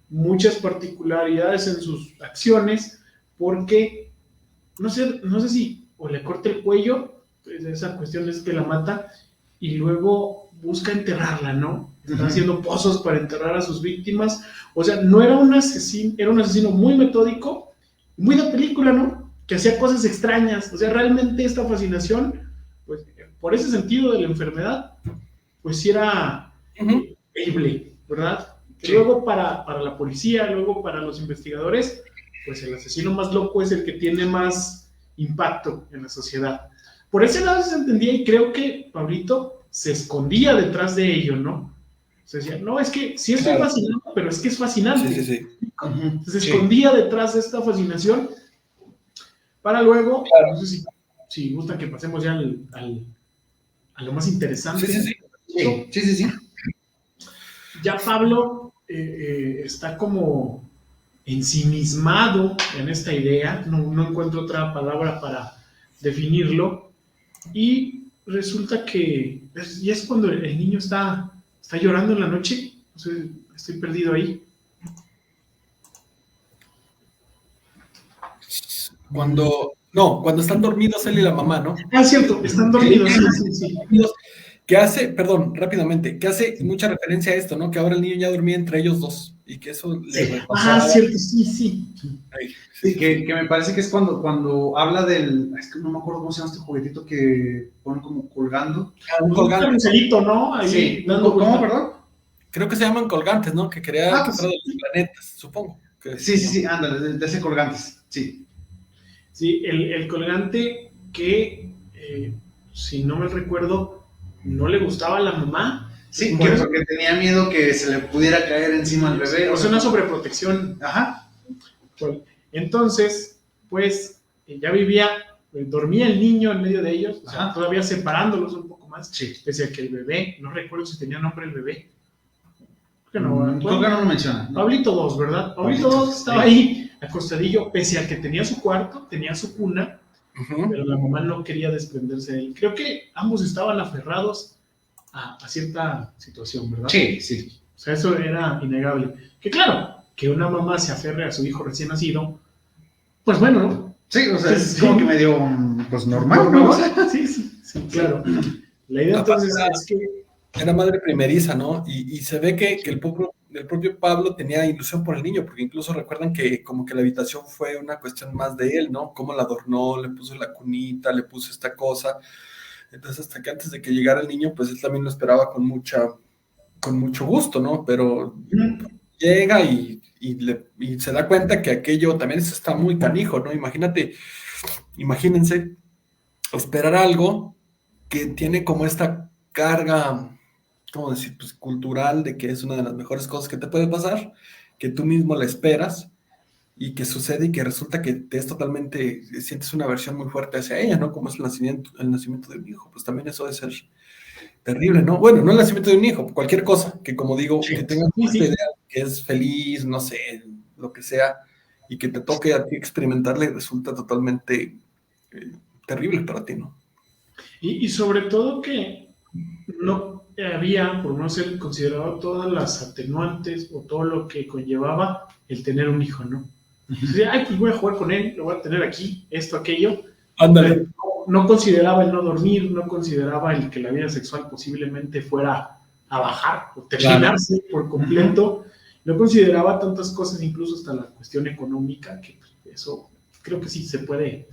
muchas particularidades en sus acciones porque no sé si o le corta el cuello, pues esa cuestión es que la mata y luego busca enterrarla, ¿no? Está haciendo pozos para enterrar a sus víctimas. O sea, no era un asesino, era un asesino muy metódico, muy de película, ¿no? Que hacía cosas extrañas. O sea, realmente esta fascinación, pues, por ese sentido de la enfermedad, pues sí era creíble, ¿verdad? Sí. Luego para la policía, luego para los investigadores, pues el asesino más loco es el que tiene más impacto en la sociedad. Por ese lado se entendía y creo que Pablito se escondía detrás de ello, ¿no? O sea, decía, no, es que sí estoy fascinado, pero es que es fascinante. Sí. Se escondía detrás de esta fascinación para luego, no sé si gustan que pasemos ya a lo más interesante. Sí. Ya Pablo está como ensimismado en esta idea, no encuentro otra palabra para definirlo, y resulta que y es cuando el niño está llorando en la noche. O sea, estoy perdido ahí. Cuando están dormidos él y la mamá, ¿no? Ah, cierto, están dormidos, sí. Que hace, perdón, rápidamente, que hace mucha referencia a esto, ¿no? Que ahora el niño ya dormía entre ellos dos y que eso le repasaba. Cierto, sí. Sí, que me parece que es cuando habla del... Es que no me acuerdo cómo se llama este juguetito que ponen como colgando. Un colgante, ¿no? Ahí sí, ¿cómo, perdón? Creo que se llaman colgantes, ¿no? Que quería quitar de los planetas, supongo. Sí, ándale, de ese colgantes, sí. Sí, el colgante que, si no me recuerdo, no le gustaba a la mamá. Sí, porque tenía miedo que se le pudiera caer encima al bebé. O sea, una sobreprotección. Ajá. Entonces, pues, ya dormía el niño en medio de ellos, o sea, todavía separándolos un poco más. Sí. Pese a que el bebé, no recuerdo si tenía nombre el bebé. Creo que no lo menciona. ¿No? Pablito 2, ¿verdad? Pablito 2 estaba ahí, acostadillo, pese a que tenía su cuarto, tenía su cuna, pero la mamá no quería desprenderse de él. Creo que ambos estaban aferrados a cierta situación, ¿verdad? Sí. O sea, eso era innegable. Que claro, que una mamá se aferre a su hijo recién nacido, pues bueno, ¿no? Sí, o sea, es como que medio, pues normal, ¿no? Sí, claro. La idea entonces es que... Era madre primeriza, ¿no? Y se ve que el propio Pablo tenía ilusión por el niño, porque incluso recuerdan que como que la habitación fue una cuestión más de él, ¿no? Cómo la adornó, le puso la cunita, le puso esta cosa. Entonces, hasta que antes de que llegara el niño, pues él también lo esperaba con mucho gusto, ¿no? Pero llega y se da cuenta que aquello también está muy canijo, ¿no? Imagínense esperar algo que tiene como esta carga, ¿cómo decir? Pues cultural, de que es una de las mejores cosas que te puede pasar, que tú mismo la esperas y que sucede y que resulta que te es totalmente, sientes una aversión muy fuerte hacia ella, ¿no? Como es el nacimiento de un hijo, pues también eso debe ser terrible, ¿no? Bueno, no el nacimiento de un hijo, cualquier cosa que, como digo, que tengas esta idea que es feliz, no sé, lo que sea, y que te toque a ti experimentarle, resulta totalmente terrible para ti, ¿no? Y sobre todo que no había, por no ser considerado todas las atenuantes o todo lo que conllevaba el tener un hijo, ¿no? Entonces, pues voy a jugar con él, lo voy a tener aquí, esto, aquello. Ándale. No consideraba el no dormir, no consideraba el que la vida sexual posiblemente fuera a bajar o terminarse por completo. No consideraba tantas cosas, incluso hasta la cuestión económica, que eso creo que sí se puede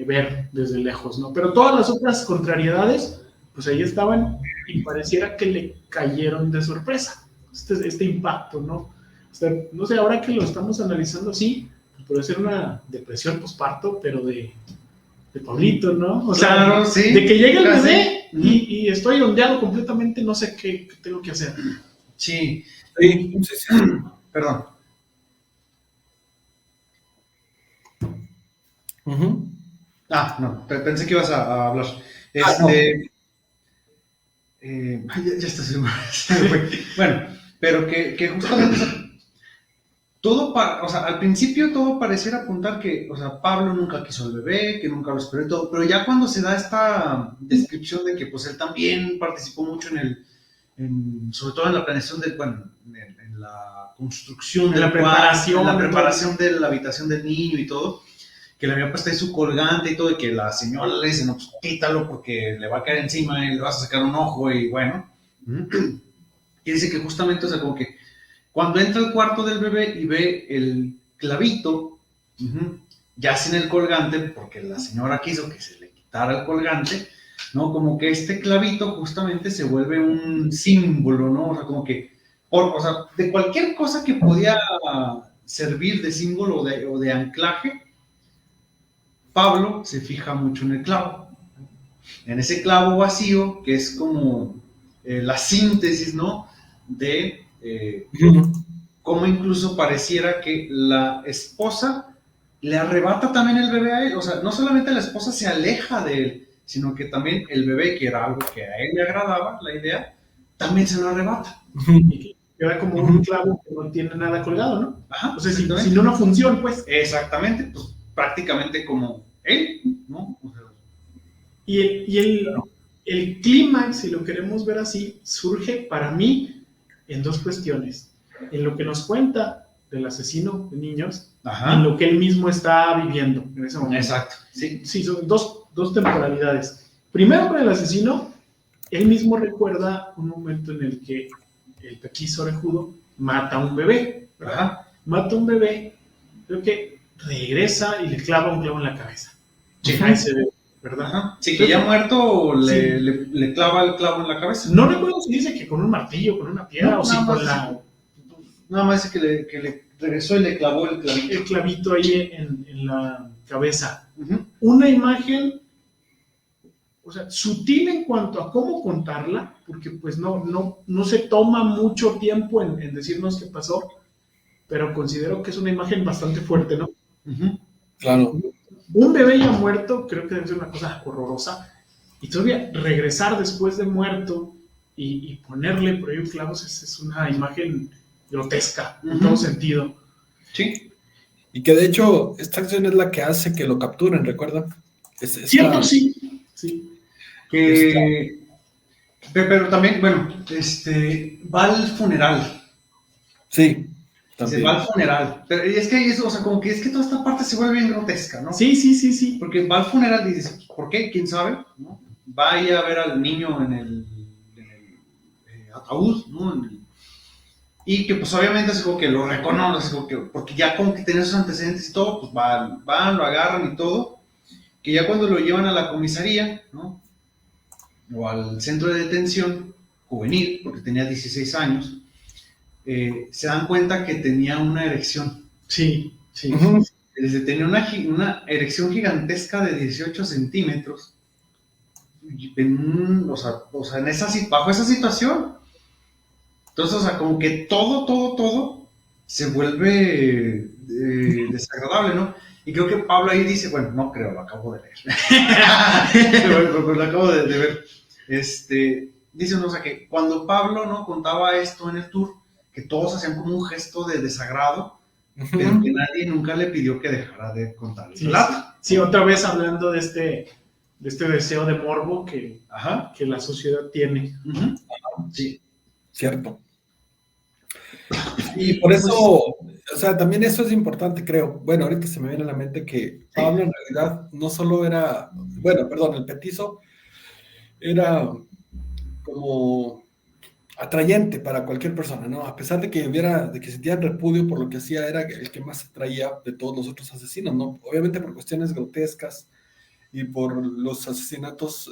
ver desde lejos, ¿no? Pero todas las otras contrariedades, pues ahí estaban y pareciera que le cayeron de sorpresa este impacto, ¿no? O sea, no sé, ahora que lo estamos analizando así, puede ser una depresión posparto, pero de Pablito, ¿no? O sea, sí, de que llegue el bebé y estoy ondeado completamente, no sé qué tengo que hacer. Sí. Perdón. No, pensé que ibas a hablar. No. Ya está, bueno, pero que justamente, o sea, al principio todo pareciera apuntar que, o sea, Pablo nunca quiso al bebé, que nunca lo esperó y todo, pero ya cuando se da esta descripción de que, pues, él también participó mucho sobre todo en la planeación bueno, en la construcción de la preparación, en la preparación de la habitación del niño y todo, que le había puesto ahí su colgante y todo, y que la señora le dice, no, pues quítalo porque le va a caer encima y le vas a sacar un ojo y bueno. Y dice que justamente, o sea, como que cuando entra al cuarto del bebé y ve el clavito, ya sin el colgante, porque la señora quiso que se le quitara el colgante, ¿no? Como que este clavito justamente se vuelve un símbolo, ¿no? O sea, como que, o sea, de cualquier cosa que podía servir de símbolo o de anclaje, Pablo se fija mucho en el clavo. En ese clavo vacío, que es como la síntesis, ¿no? De cómo incluso pareciera que la esposa le arrebata también el bebé a él. O sea, no solamente la esposa se aleja de él, sino que también el bebé, que era algo que a él le agradaba, la idea, también se lo arrebata. Y queda como un clavo que no tiene nada colgado, ¿no? Ajá, o sea, si no, no funciona, pues. Exactamente, pues prácticamente como él, ¿no? O sea, y el clímax, si lo queremos ver así, surge para mí en dos cuestiones. En lo que nos cuenta del asesino de niños, y en lo que él mismo está viviendo en ese momento. Exacto. Sí, son dos temporalidades. Primero, con el asesino, él mismo recuerda un momento en el que el petizo orejudo mata a un bebé. Ajá. Mata a un bebé, creo que regresa y le clava un clavo en la cabeza. Sí, ahí se ve, ¿verdad? Ajá. Sí, que ya muerto le clava el clavo en la cabeza. No recuerdo si dice que con un martillo, con una piedra, o si con la... Nada más dice que le regresó y le clavó el clavito. El clavito ahí en la cabeza. Una imagen, o sea, sutil en cuanto a cómo contarla, porque pues no se toma mucho tiempo en decirnos qué pasó, pero considero que es una imagen bastante fuerte, ¿no? Claro. Un bebé ya muerto creo que debe ser una cosa horrorosa, y todavía regresar después de muerto y ponerle por ahí un clavo es una imagen grotesca en todo sentido. Sí. Y que de hecho esta acción es la que hace que lo capturen, ¿recuerdan? Cierto, sí. Pero también, bueno, va al funeral. Sí. Se va al funeral. Pero es que eso, o sea, como que es que toda esta parte se vuelve bien grotesca, ¿no? Sí. Porque va al funeral y dice, ¿por qué? ¿Quién sabe? ¿No? Va a ir a ver al niño en el ataúd, ¿no? Y que pues obviamente es como que lo reconoce, porque ya como que tiene esos antecedentes y todo, pues van, lo agarran y todo, que ya cuando lo llevan a la comisaría, ¿no? O al centro de detención juvenil, porque tenía 16 años, se dan cuenta que tenía una erección. Sí. Tenía una erección gigantesca de 18 centímetros, o sea, bajo esa situación. Entonces, o sea, como que todo se vuelve desagradable, ¿no? Y creo que Pablo ahí dice, bueno, no creo, lo acabo de leer. Lo acabo de ver. Dice, ¿no? O sea, que cuando Pablo, ¿no?, contaba esto en el tour, que todos hacían como un gesto de desagrado, pero que nadie nunca le pidió que dejara de contar el relato. Sí, otra vez hablando de este deseo de morbo que la sociedad tiene. Sí. Cierto. Y por eso, o sea, también eso es importante, creo. Bueno, ahorita se me viene a la mente que Pablo en realidad no solo era, bueno, perdón, el petizo era como atrayente para cualquier persona, ¿no? A pesar de que sentían repudio por lo que hacía, era el que más atraía de todos los otros asesinos, ¿no? Obviamente por cuestiones grotescas y por los asesinatos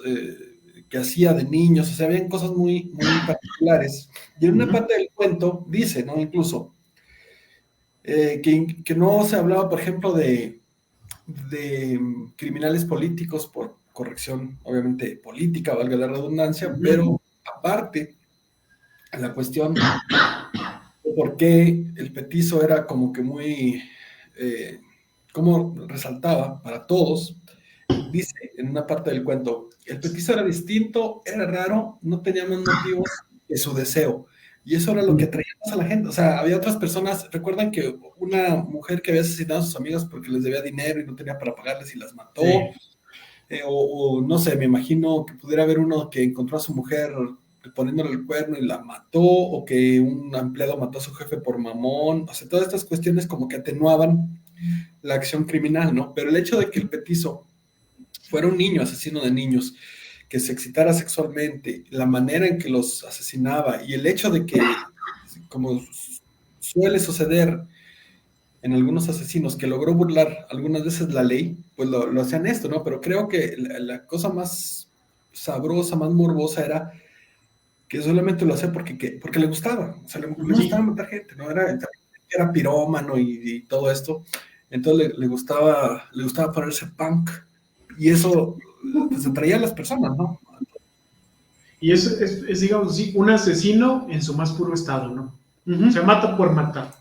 que hacía de niños, o sea, habían cosas muy, muy particulares. Y en una parte del cuento dice, ¿no? Incluso, que no se hablaba, por ejemplo, de criminales políticos por corrección, obviamente, política, valga la redundancia, pero aparte, la cuestión de por qué el petizo era como que muy, como resaltaba para todos, dice en una parte del cuento, el petiso era distinto, era raro, no tenía más motivos que su deseo. Y eso era lo que atraía más a la gente. O sea, había otras personas, recuerdan que una mujer que había asesinado a sus amigas porque les debía dinero y no tenía para pagarles y las mató. Sí. O no sé, me imagino que pudiera haber uno que encontró a su mujer poniéndole el cuerno y la mató, o que un empleado mató a su jefe por mamón. O sea, todas estas cuestiones como que atenuaban la acción criminal, ¿no? Pero el hecho de que el petizo fuera un niño asesino de niños, que se excitara sexualmente, la manera en que los asesinaba y el hecho de que, como suele suceder en algunos asesinos, que logró burlar algunas veces la ley, pues lo hacían esto, ¿no? Pero creo que la cosa más sabrosa, más morbosa era que solamente lo hacía porque le gustaba, o sea, le gustaba matar gente, ¿no? Era pirómano y todo esto, entonces le gustaba ponerse punk, y eso pues atraía a las personas, ¿no? Y eso es, digamos así, un asesino en su más puro estado, ¿no? Se mata por matar.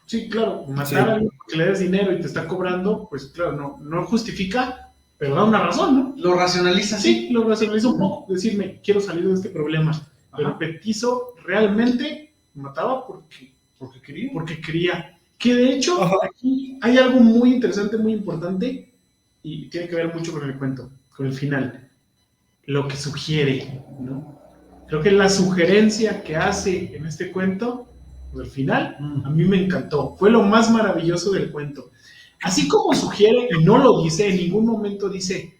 Sí, claro, matar a alguien porque le des dinero y te está cobrando, pues claro, no justifica, pero da una razón, ¿no? Lo racionaliza. Sí, lo racionaliza un poco, decirme, quiero salir de este problema. Pero Petizo realmente mataba porque quería. Que de hecho, aquí hay algo muy interesante, muy importante, y tiene que ver mucho con el cuento, con el final. Lo que sugiere, ¿no? Creo que la sugerencia que hace en este cuento, pues al final, a mí me encantó. Fue lo más maravilloso del cuento. Así como sugiere, y no lo dice, en ningún momento dice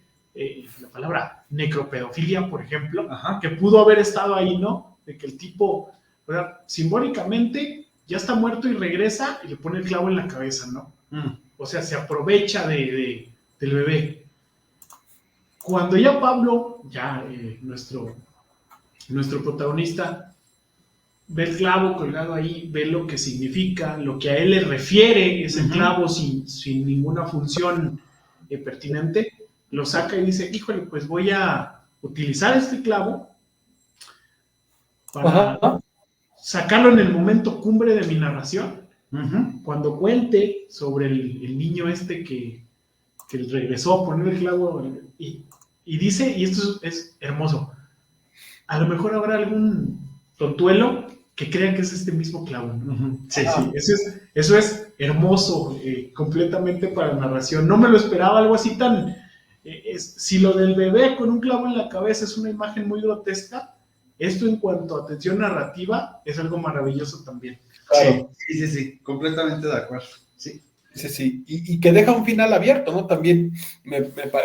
la palabra necropedofilia, por ejemplo, que pudo haber estado ahí, ¿no? De que el tipo, ¿verdad? Simbólicamente, ya está muerto y regresa y le pone el clavo en la cabeza, ¿no? O sea, se aprovecha del bebé. Cuando ya Pablo, nuestro protagonista, ve el clavo colgado ahí, ve lo que significa, lo que a él le refiere ese clavo sin ninguna función pertinente, lo saca y dice, híjole, pues voy a utilizar este clavo para sacarlo en el momento cumbre de mi narración, cuando cuente sobre el niño este que regresó a poner el clavo y dice, y esto es hermoso, a lo mejor habrá algún tontuelo que crea que es este mismo clavo. Sí, eso es hermoso, completamente para la narración. No me lo esperaba algo así tan... si lo del bebé con un clavo en la cabeza es una imagen muy grotesca, esto en cuanto a atención narrativa es algo maravilloso también. Claro. Sí, completamente de acuerdo. Sí, y que deja un final abierto, ¿no? También,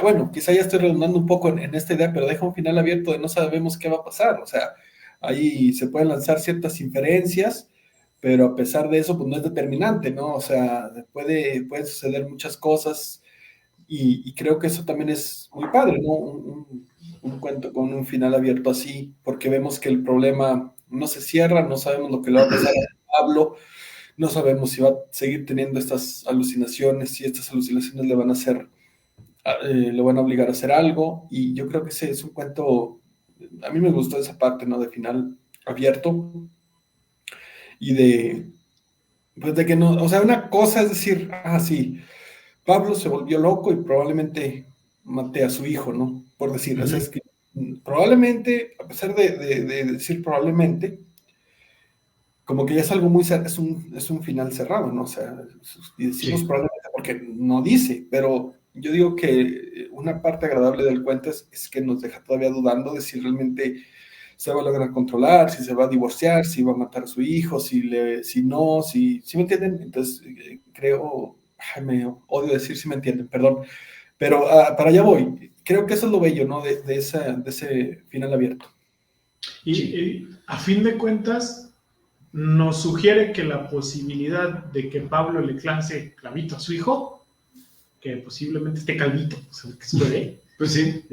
bueno, quizá ya estoy redundando un poco en esta idea, pero deja un final abierto de no sabemos qué va a pasar, o sea, ahí se pueden lanzar ciertas inferencias, pero a pesar de eso, pues no es determinante, ¿no? O sea, pueden suceder muchas cosas, y creo que eso también es muy padre, ¿no? Un cuento con un final abierto así, porque vemos que el problema no se cierra, no sabemos lo que le va a pasar a Pablo, no sabemos si va a seguir teniendo estas alucinaciones, si estas alucinaciones le van a obligar a hacer algo, y yo creo que ese es un cuento, a mí me gustó esa parte, ¿no? De final abierto, y pues de que no, o sea, una cosa es decir, sí, Pablo se volvió loco y probablemente maté a su hijo, ¿no? Por decir, o sea, es que probablemente, a pesar de decir probablemente, como que ya es algo muy, es un final cerrado, ¿no? O sea, decimos probablemente porque no dice, pero yo digo que una parte agradable del cuento es que nos deja todavía dudando de si realmente se va a lograr controlar, si se va a divorciar, si va a matar a su hijo, si no, si me entienden. Entonces, creo, me odio decir si me entienden, perdón, pero para allá voy. Creo que eso es lo bello, ¿no? De ese final abierto. Y a fin de cuentas, nos sugiere que la posibilidad de que Pablo le clase clavito a su hijo, que posiblemente esté calvito, o sea, que es bebé, pues sí.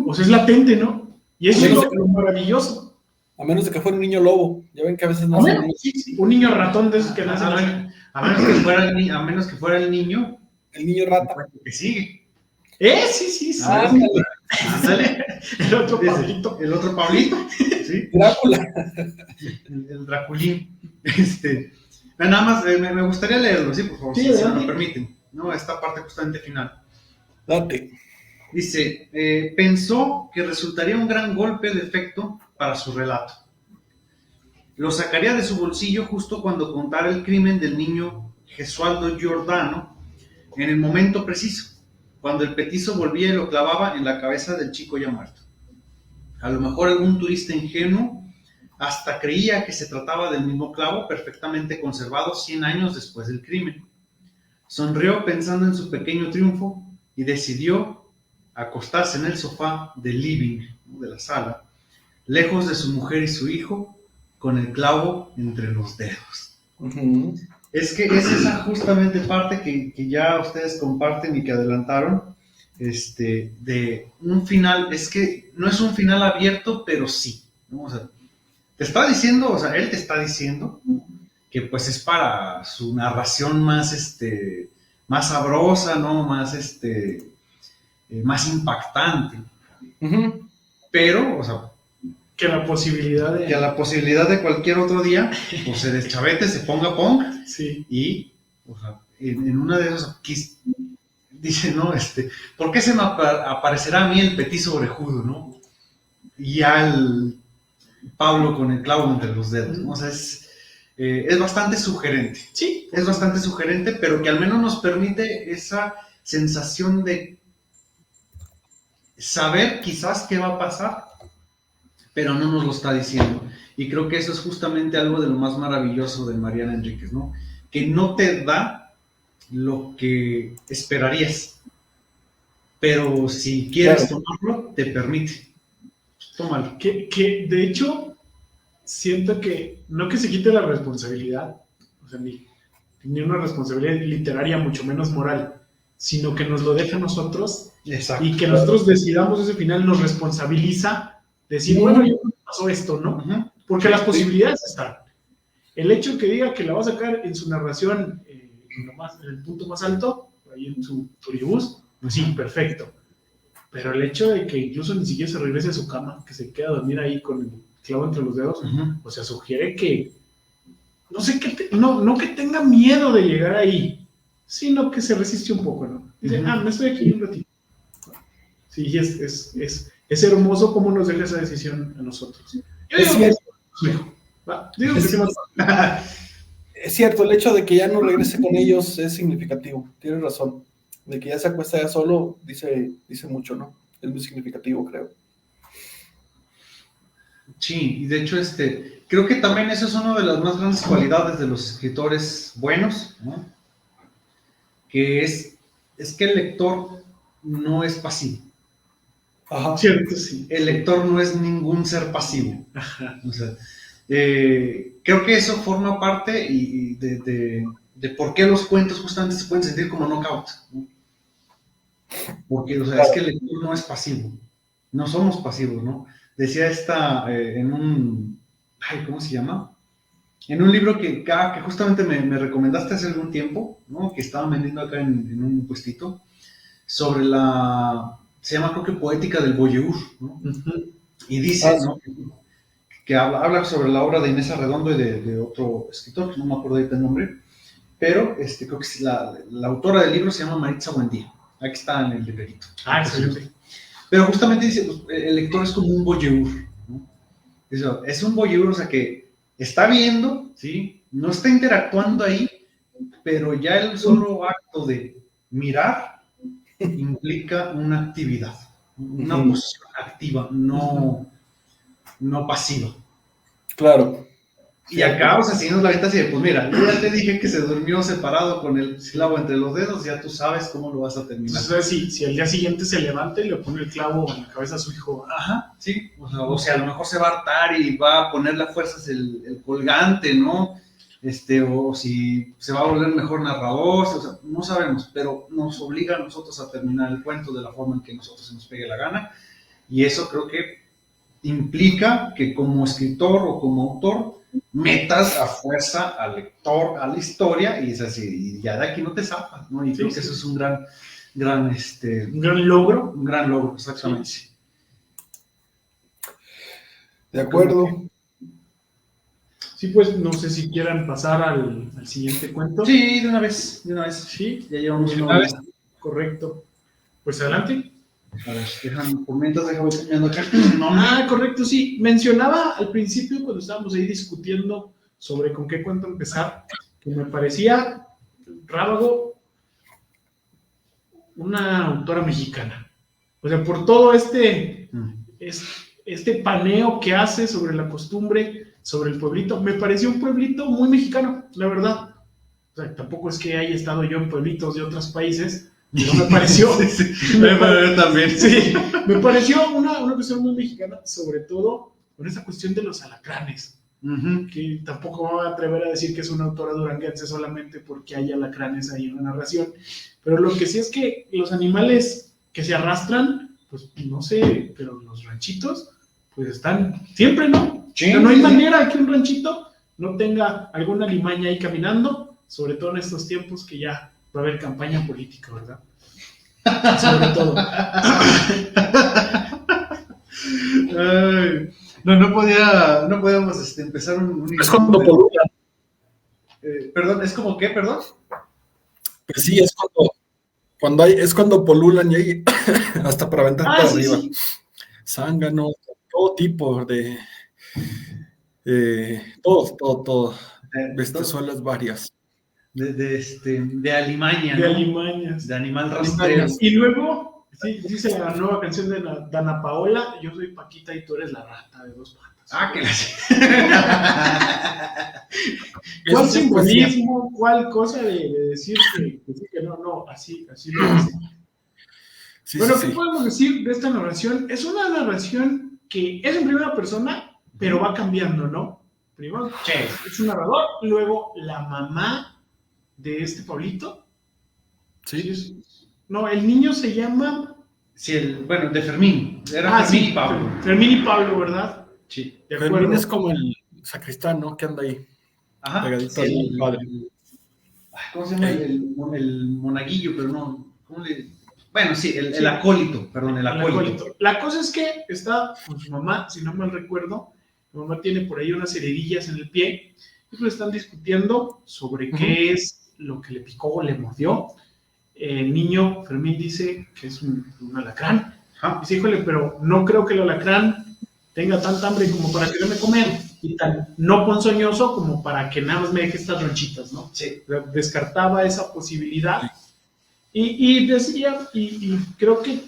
O sea, es latente, ¿no? Y eso es lo maravilloso. A menos de que fuera un niño lobo. Ya ven que a veces no un niño ratón de esos que nacen. A menos que fuera el niño. El niño rata. Que sigue. Sí. Ándale. El otro Pablito. El otro Pablito. Sí. Drácula. El Draculín. Nada más, me gustaría leerlo, sí, por favor, si me lo permiten. No, esta parte justamente final. Date. Dice, pensó que resultaría un gran golpe de efecto para su relato. Lo sacaría de su bolsillo justo cuando contara el crimen del niño Gesualdo Giordano en el momento preciso, cuando el petizo volvía y lo clavaba en la cabeza del chico ya muerto. A lo mejor algún turista ingenuo hasta creía que se trataba del mismo clavo perfectamente conservado 100 años después del crimen. Sonrió pensando en su pequeño triunfo y decidió acostarse en el sofá del living, de la sala, lejos de su mujer y su hijo, con el clavo entre los dedos. Uh-huh. Es que es esa justamente parte que ya ustedes comparten y que adelantaron, de un final, es que no es un final abierto, pero sí, ¿no? O sea, te está diciendo, o sea, él te está diciendo que pues es para su narración más, más sabrosa, ¿no? Más, más impactante. Uh-huh. Pero, o sea, que la posibilidad de... Que a la posibilidad de cualquier otro día, pues se deschavete, se ponga punk, sí. Y, o sea, en una de esas, dice, ¿no? ¿Por qué se me aparecerá a mí el petizo orejudo, ¿no? Y al Pablo con el clavo entre los dedos, ¿no? O sea, es bastante sugerente. Sí. Es bastante sugerente, pero que al menos nos permite esa sensación de saber quizás qué va a pasar, pero no nos lo está diciendo. Y creo que eso es justamente algo de lo más maravilloso de Mariana Enríquez, ¿no? Que no te da lo que esperarías, pero si quieres tomarlo, te permite. Tómalo. Que de hecho, siento que no que se quite la responsabilidad, o sea, ni una responsabilidad literaria, mucho menos moral, sino que nos lo deja a nosotros. Exacto. Y que nosotros decidamos ese final nos responsabiliza, decir, bueno, ya pasó esto, ¿no? Uh-huh. Porque las posibilidades están. El hecho que diga que la va a sacar en su narración en el punto más alto, ahí en su turibús, pues sí, perfecto. Pero el hecho de que incluso ni siquiera se regrese a su cama, que se quede a dormir ahí con el clavo entre los dedos, o sea, sugiere que, no sé, no que tenga miedo de llegar ahí, sino que se resiste un poco, ¿no? Dice, me estoy aquí un ratito. Sí, es hermoso cómo nos deja esa decisión a nosotros. Es cierto, el hecho de que ya no regrese con ellos es significativo, tienes razón. De que ya se acuesta ya solo, dice mucho, ¿no? Es muy significativo, creo. Sí, y de hecho, creo que también eso es una de las más grandes cualidades de los escritores buenos, ¿no? Que es que el lector no es pasivo. Ajá. Cierto, sí. El lector no es ningún ser pasivo. Ajá. O sea, creo que eso forma parte de por qué los cuentos justamente se pueden sentir como knockout, ¿no? Porque, o sea, es que el lector no es pasivo. No somos pasivos, ¿no? Decía en un... ¿cómo se llama? En un libro que justamente me recomendaste hace algún tiempo, ¿no? Que estaban vendiendo acá en un puestito, sobre se llama creo que Poética del Voyeur, ¿no? Uh-huh. Y dice, ¿no? Que habla sobre la obra de Inés Arredondo y de otro escritor, que no me acuerdo ahorita el nombre, pero creo que la autora del libro se llama Maritza Buendía. Aquí está en el librerito. Excelente. Pero justamente dice, pues, el lector es como un voyeur, ¿no? Es un voyeur, o sea, que está viendo, ¿sí? No está interactuando ahí, pero ya el solo acto de mirar implica una actividad, una posición activa, no pasiva. Claro. Y acá, o sea, si nos la venta así de, pues mira, yo ya te dije que se durmió separado con el clavo entre los dedos, ya tú sabes cómo lo vas a terminar. Entonces, si al día siguiente se levanta y le pone el clavo en la cabeza a su hijo, ajá, sí, o sea, a lo mejor se va a hartar y va a ponerle a fuerzas el colgante, ¿no? O si se va a volver mejor narrador, o sea, no sabemos, pero nos obliga a nosotros a terminar el cuento de la forma en que nosotros se nos pegue la gana, y eso creo que implica que como escritor o como autor metas a fuerza al lector a la historia y es así, y ya de aquí no te zapas, ¿no? Y creo que eso es un gran logro. Un gran logro, exactamente. Sí. De acuerdo. Sí, pues no sé si quieran pasar al siguiente cuento. Sí, de una vez. Sí, ya llevamos una vez. Correcto. Pues adelante. A ver, déjame cambiando acá. Correcto, sí. Mencionaba al principio, cuando estábamos ahí discutiendo sobre con qué cuento empezar, que me parecía Rábago una autora mexicana. O sea, por todo este paneo que hace sobre la costumbre, sobre el pueblito, me pareció un pueblito muy mexicano, la verdad. O sea, tampoco es que haya estado yo en pueblitos de otros países, pero me pareció. También. Sí, me pareció una cuestión muy mexicana, sobre todo con esa cuestión de los alacranes. Que tampoco me voy a atrever a decir que es una autora duranguense solamente porque hay alacranes ahí en la narración. Pero lo que sí es que los animales que se arrastran, pues no sé, pero los ranchitos, pues están siempre, ¿no? Sí, o sea, no hay manera que un ranchito no tenga alguna alimaña ahí caminando, sobre todo en estos tiempos que ya va a haber campaña política, ¿verdad? Sobre todo. No podíamos empezar un Es cuando polulan. Perdón, ¿es como qué, perdón? Pues sí, es cuando polulan y hay hasta para aventar para arriba. Sí. Zánganos, todo tipo de todo. Bestezuelas varias. De alimaña, de ¿no? alimañas. De animal rastrero. Y luego, sí, dice la nueva canción de Dana Paola, yo soy Paquita y tú eres la rata de 2 patas. ¿Cuál simbolismo, cuál cosa de decir que no, así lo dice? Sí, bueno, ¿qué podemos decir de esta narración? Es una narración que es en primera persona, pero va cambiando, ¿no? Primero es un narrador, luego la mamá de este Pablito. Sí. No, el niño se llama... Sí, de Fermín. Era Fermín y Pablo. Fermín y Pablo, ¿verdad? Sí. Fermín es como el sacristán, ¿no? Que anda ahí. Ajá. Pegadito al padre. ¿Cómo se llama? El monaguillo, pero no. ¿Cómo le...? Bueno, sí, el acólito, perdón, el acólito. La cosa es que está con su mamá, si no mal recuerdo. La mamá tiene por ahí unas heridillas en el pie. Y pues están discutiendo sobre qué es lo que le picó o le mordió. El niño, Fermín, dice que es un alacrán. Dice, híjole, pero no creo que el alacrán tenga tanta hambre como para quererme comer y tan no ponzoñoso como para que nada más me deje estas ronchitas, ¿no? Sí. Descartaba esa posibilidad y decía, y creo que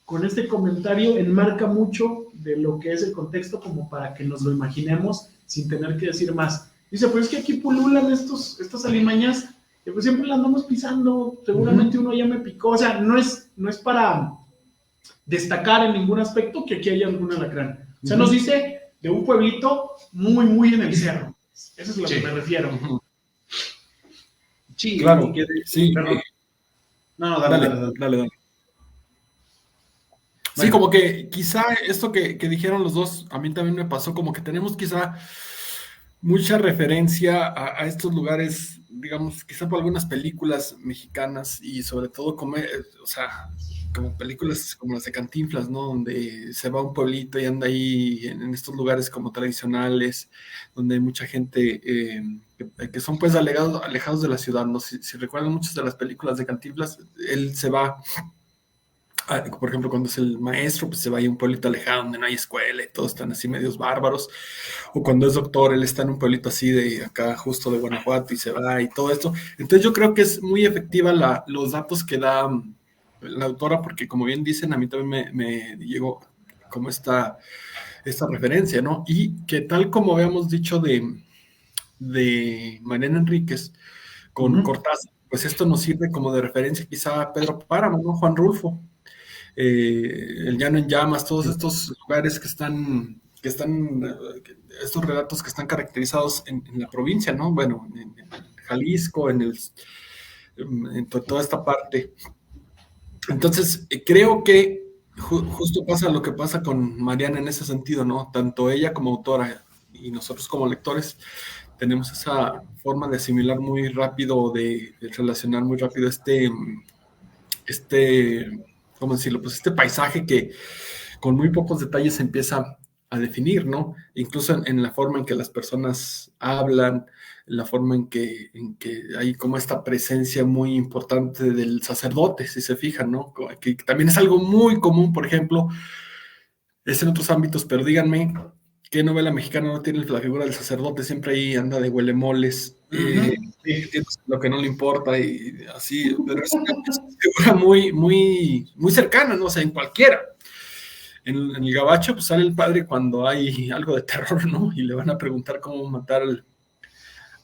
con este comentario enmarca mucho de lo que es el contexto como para que nos lo imaginemos sin tener que decir más. Dice, pues es que aquí pululan estas alimañas, que pues siempre la andamos pisando, seguramente uno ya me picó, o sea, no es para destacar en ningún aspecto que aquí haya algún alacrán. O sea, nos dice de un pueblito muy, muy en el cerro. Eso es a lo que me refiero. Sí, claro. Sí. No, dale. Sí, bueno. Como que quizá esto que dijeron los dos, a mí también me pasó, como que tenemos quizá mucha referencia a estos lugares, digamos, quizá por algunas películas mexicanas y sobre todo como películas como las de Cantinflas, ¿no? Donde se va a un pueblito y anda ahí en estos lugares como tradicionales, donde hay mucha gente que son pues alejados de la ciudad, ¿no? Si recuerdan muchas de las películas de Cantinflas, él se va... Por ejemplo, cuando es el maestro, pues se va a un pueblito alejado donde no hay escuela y todos están así medios bárbaros. O cuando es doctor, él está en un pueblito así de acá, justo de Guanajuato, y se va y todo esto. Entonces yo creo que es muy efectiva los datos que da la autora, porque como bien dicen, a mí también me llegó como esta referencia, ¿no? Y que tal como habíamos dicho de Mariana Enríquez con Cortázar, pues esto nos sirve como de referencia quizá a Pedro Páramo, ¿no? Juan Rulfo. El Llano en Llamas, todos estos lugares que están estos relatos que están caracterizados en la provincia, ¿no? Bueno, en Jalisco, en toda esta parte. Entonces, creo que justo pasa lo que pasa con Mariana en ese sentido, ¿no? Tanto ella como autora y nosotros como lectores tenemos esa forma de asimilar muy rápido, de relacionar muy rápido ¿cómo decirlo? Pues este paisaje que con muy pocos detalles se empieza a definir, ¿no? Incluso en la forma en que las personas hablan, la forma en que hay como esta presencia muy importante del sacerdote, si se fijan, ¿no? Que también es algo muy común, por ejemplo, es en otros ámbitos, pero díganme, ¿qué novela mexicana no tiene la figura del sacerdote? Siempre ahí anda de huelemoles, lo que no le importa y así, pero es una figura muy cercana, ¿no? O sea, en cualquiera. En el gabacho pues sale el padre cuando hay algo de terror, ¿no? Y le van a preguntar cómo matar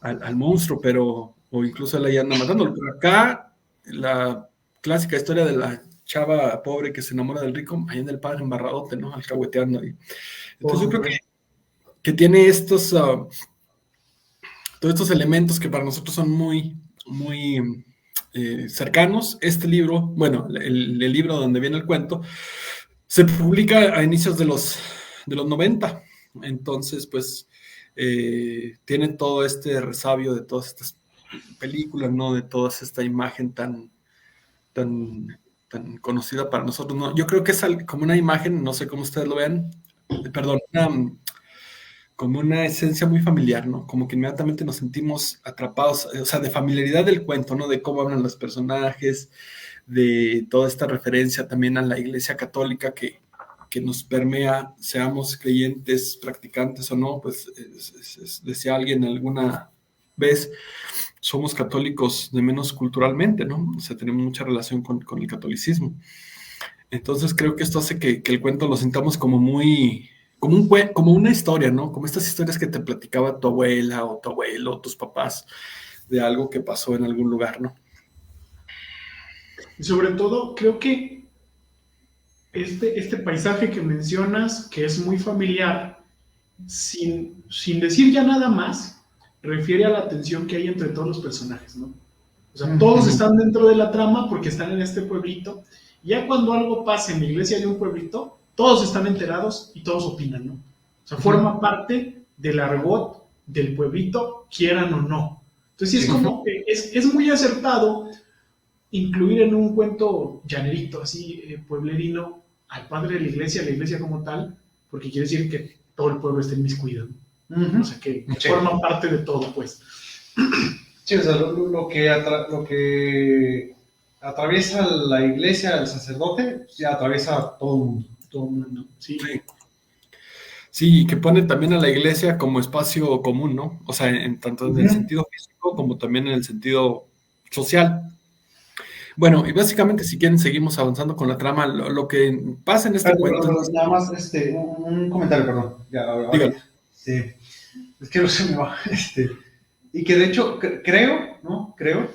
al monstruo, o incluso él ahí anda matándolo. Pero acá, la clásica historia de la chava pobre que se enamora del rico, ahí anda el padre embarradote, ¿no? Alcahueteando ahí. Entonces yo creo que tiene todos estos elementos que para nosotros son muy cercanos. Este libro, bueno, el libro donde viene el cuento, se publica a inicios de los 90, entonces pues tiene todo este resabio de todas estas películas, ¿no? De toda esta imagen tan conocida para nosotros, ¿no? Yo creo que es como una imagen, no sé cómo ustedes lo vean, perdón, como una esencia muy familiar, ¿no? Como que inmediatamente nos sentimos atrapados, o sea, de familiaridad del cuento, ¿no? De cómo hablan los personajes, de toda esta referencia también a la Iglesia Católica que nos permea, seamos creyentes, practicantes o no, pues decía alguien alguna vez, somos católicos de menos culturalmente, ¿no? O sea, tenemos mucha relación con el catolicismo. Entonces creo que esto hace que el cuento lo sintamos como como una historia, ¿no? Como estas historias que te platicaba tu abuela o tu abuelo o tus papás de algo que pasó en algún lugar, ¿no? Y sobre todo, creo que este paisaje que mencionas, que es muy familiar, sin decir ya nada más, refiere a la tensión que hay entre todos los personajes, ¿no? O sea, todos están dentro de la trama porque están en este pueblito. Y ya cuando algo pasa en la iglesia de un pueblito, todos están enterados y todos opinan, ¿no? O sea, forma parte del argot del pueblito, quieran o no. Entonces, sí, es como que es muy acertado incluir en un cuento llanerito, así, pueblerino, al padre de la iglesia como tal, porque quiere decir que todo el pueblo está inmiscuido, ¿no? O sea, que forma parte de todo, pues. Sí, o sea, lo que atraviesa la iglesia, el sacerdote, ya atraviesa todo el mundo. Todo el mundo, sí. Sí, que pone también a la iglesia como espacio común, ¿no? O sea, tanto en el sentido físico como también en el sentido social. Bueno, y básicamente, si quieren, seguimos avanzando con la trama. Lo que pasa en este cuento... Pero nada más un comentario, perdón. Ya, ahora, sí. Es que no se me va. Y que de hecho creo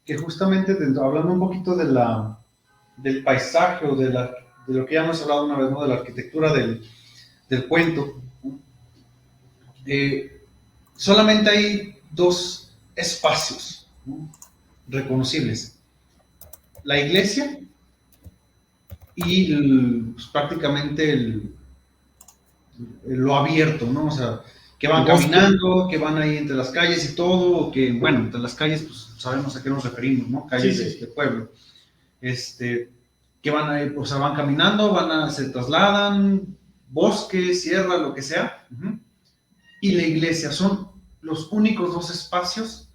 que justamente hablando un poquito del paisaje o de lo que ya hemos hablado una vez, ¿no? De la arquitectura del cuento, ¿no? Solamente hay dos espacios, ¿no? Reconocibles: la iglesia y pues, prácticamente lo abierto, ¿no? O sea, que van caminando, que van ahí entre las calles y todo, que, bueno, entre las calles, pues sabemos a qué nos referimos, ¿no? Calles de pueblo. Que van ahí, o sea, van caminando, se trasladan, bosque, sierra, lo que sea. Y la iglesia son los únicos dos espacios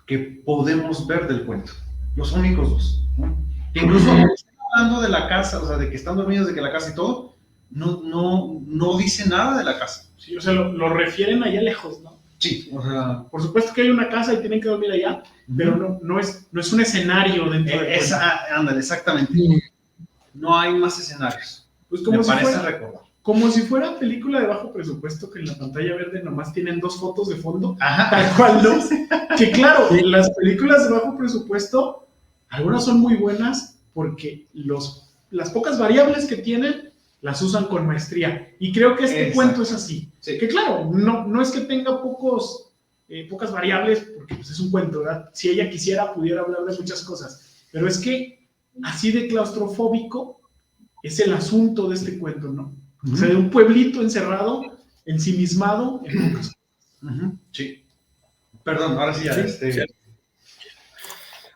que podemos ver del cuento. Los únicos dos, ¿no? Que incluso hablando de la casa, o sea, de que están dormidos, de que la casa y todo, no dice nada de la casa. Sí, o sea, lo refieren allá lejos, ¿no? Sí, o sea... Por supuesto que hay una casa y tienen que dormir allá, pero no es un escenario dentro de ándale, exactamente. No hay más escenarios. Pues como me parece recordar. Como si fuera película de bajo presupuesto que en la pantalla verde nomás tienen dos fotos de fondo. Ajá. Tal cual, ¿no? Que claro, las películas de bajo presupuesto, algunas son muy buenas porque las pocas variables que tienen las usan con maestría. Y creo que este cuento es así. Sí. Que claro, no es que tenga pocas variables, porque pues es un cuento, ¿verdad? Si ella quisiera, pudiera hablar de muchas cosas. Pero es que así de claustrofóbico es el asunto de este cuento, ¿no? O sea, de un pueblito encerrado, ensimismado en pocas cosas. Sí. Perdón, ahora sí ya. Sí.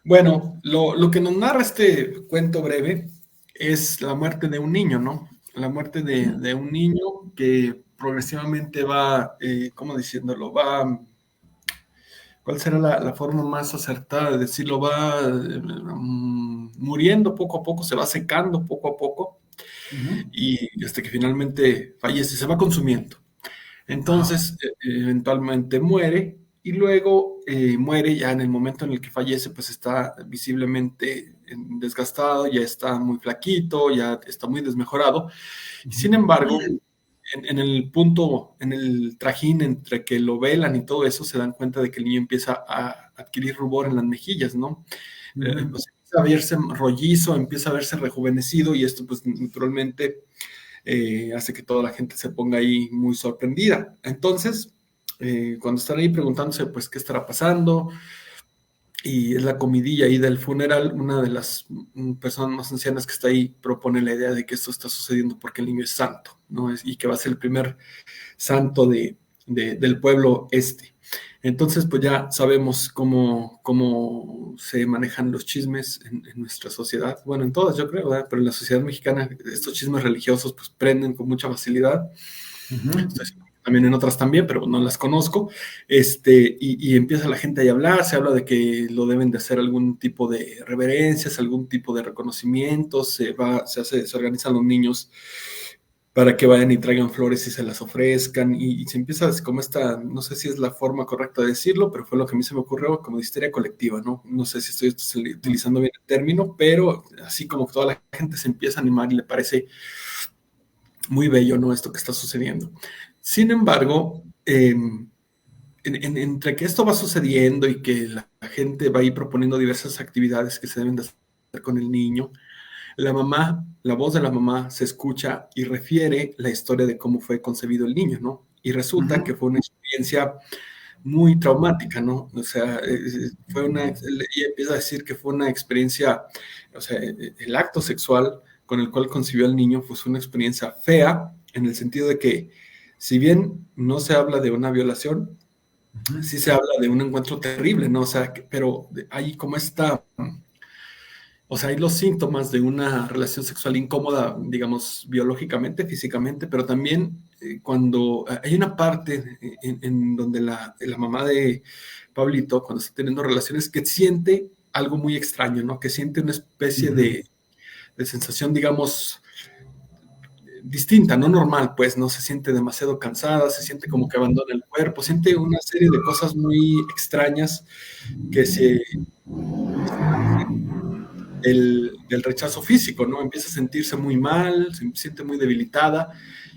Bueno, lo que nos narra este cuento breve es la muerte de un niño, ¿no? La muerte de un niño que progresivamente va, ¿cómo diciéndolo? Va ¿Cuál será la forma más acertada de decirlo? Va muriendo poco a poco, se va secando poco a poco y hasta que finalmente fallece, se va consumiendo. Ajá. Entonces, eventualmente muere y luego muere ya en el momento en el que fallece, pues está visiblemente desgastado, ya está muy flaquito, ya está muy desmejorado. Sin embargo, en el punto, en el trajín entre que lo velan y todo eso, se dan cuenta de que el niño empieza a adquirir rubor en las mejillas, ¿no? Ujú. Pues empieza a verse rollizo, empieza a verse rejuvenecido y esto pues naturalmente hace que toda la gente se ponga ahí muy sorprendida. Entonces, cuando están ahí preguntándose pues qué estará pasando, y es la comidilla ahí del funeral, una de las personas más ancianas que está ahí propone la idea de que esto está sucediendo porque el niño es santo, ¿no? Y que va a ser el primer santo del pueblo este. Entonces, pues ya sabemos cómo se manejan los chismes en nuestra sociedad. Bueno, en todas, yo creo, ¿verdad? Pero en la sociedad mexicana, estos chismes religiosos, pues prenden con mucha facilidad. Ujú. Estoy también en otras también, pero no las conozco. Y empieza la gente ahí a hablar, se habla de que lo deben de hacer algún tipo de reverencias, algún tipo de reconocimiento, se organizan los niños para que vayan y traigan flores y se las ofrezcan, y se empieza como esta, no sé si es la forma correcta de decirlo, pero fue lo que a mí se me ocurrió como de histeria colectiva, ¿no? No sé si estoy utilizando bien el término, pero así como que toda la gente se empieza a animar y le parece muy bello, ¿no? Esto que está sucediendo. Sin embargo, entre que esto va sucediendo y que la gente va a ir proponiendo diversas actividades que se deben de hacer con el niño, la voz de la mamá se escucha y refiere la historia de cómo fue concebido el niño, ¿no? Y resulta que Ujú. fue una experiencia muy traumática, ¿no? O sea, ella empieza a decir que fue una experiencia, o sea, el acto sexual con el cual concibió al niño fue una experiencia fea, en el sentido de que, si bien no se habla de una violación, Ujú. sí se habla de un encuentro terrible, ¿no? O sea, pero hay como o sea, hay los síntomas de una relación sexual incómoda, digamos, biológicamente, físicamente, pero también cuando hay una parte en donde la mamá de Pablito, cuando está teniendo relaciones, que siente algo muy extraño, ¿no? Que siente una especie Ujú. de sensación, digamos, distinta, no normal, pues, no se siente demasiado cansada, se siente como que abandona el cuerpo, siente una serie de cosas muy extrañas que se del rechazo físico, ¿no? Empieza a sentirse muy mal, se siente muy debilitada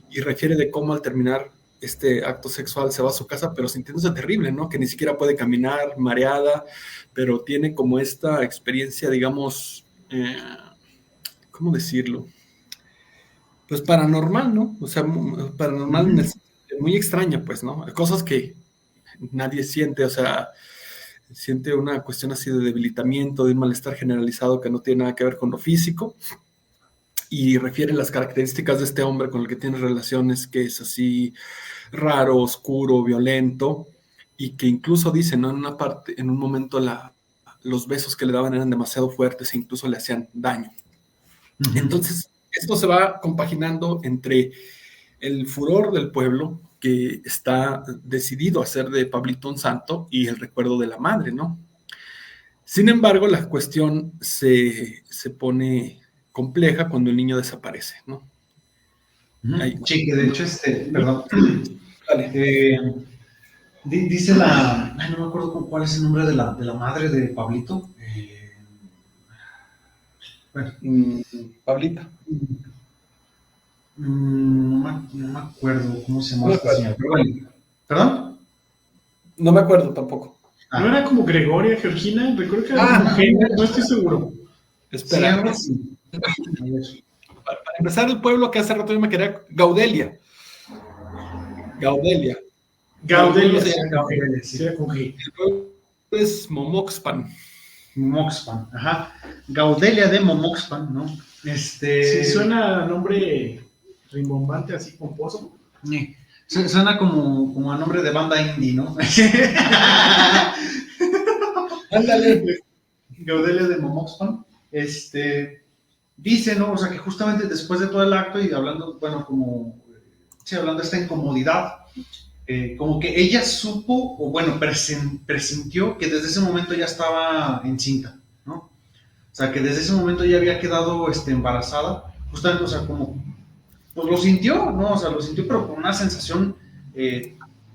y refiere de cómo al terminar este acto sexual se va a su casa, pero sintiéndose terrible, ¿no? Que ni siquiera puede caminar, mareada, pero tiene como esta experiencia, digamos, ¿cómo decirlo? Pues paranormal, ¿no? O sea, paranormal en el Ujú. sentido muy extraña, pues, ¿no? Cosas que nadie siente, o sea, siente una cuestión así de debilitamiento, de un malestar generalizado que no tiene nada que ver con lo físico, y refiere las características de este hombre con el que tiene relaciones, que es así raro, oscuro, violento, y que incluso dice, ¿no? En una parte, en un momento los besos que le daban eran demasiado fuertes e incluso le hacían daño. Ujú. Entonces, esto se va compaginando entre el furor del pueblo, que está decidido a hacer de Pablito un santo, y el recuerdo de la madre, ¿no? Sin embargo, la cuestión se pone compleja cuando el niño desaparece, ¿no? Ujú. Ahí, Sí, que de hecho, perdón, dale. eh, dice ay, no me acuerdo cuál es el nombre de la madre de Pablito. Bueno, Pablita. no me acuerdo cómo se No llama me esta acuerdo. señora, pero bueno, ¿perdón? No me acuerdo tampoco. ¿No Ah, era como Gregoria, Georgina? Recuerdo que era como Ah, Eugenia, no estoy seguro. sí, espera. algo así. A ver. Para empezar, el pueblo que hace rato yo me quería. Gaudelia. Gaudelia. El pueblo Gaudelia, se sí llama. era con G. Gaudelia, Sí sí. era con G. El pueblo es Momoxpan. Momoxpan, ajá. Gaudelia de Momoxpan, ¿no? Sí, suena a nombre rimbombante, así pomposo. Suena como a nombre de banda indie, ¿no? Ándale. Gaudelia de Momoxpan, dice, ¿no? O sea, que justamente después de todo el acto y hablando, bueno, como, sí, hablando de esta incomodidad, como que ella supo, o bueno, presintió que desde ese momento ya estaba encinta, ¿no? O sea, que desde ese momento ya había quedado embarazada, justamente, o sea, como, pues lo sintió, ¿no? O sea, lo sintió, pero con una sensación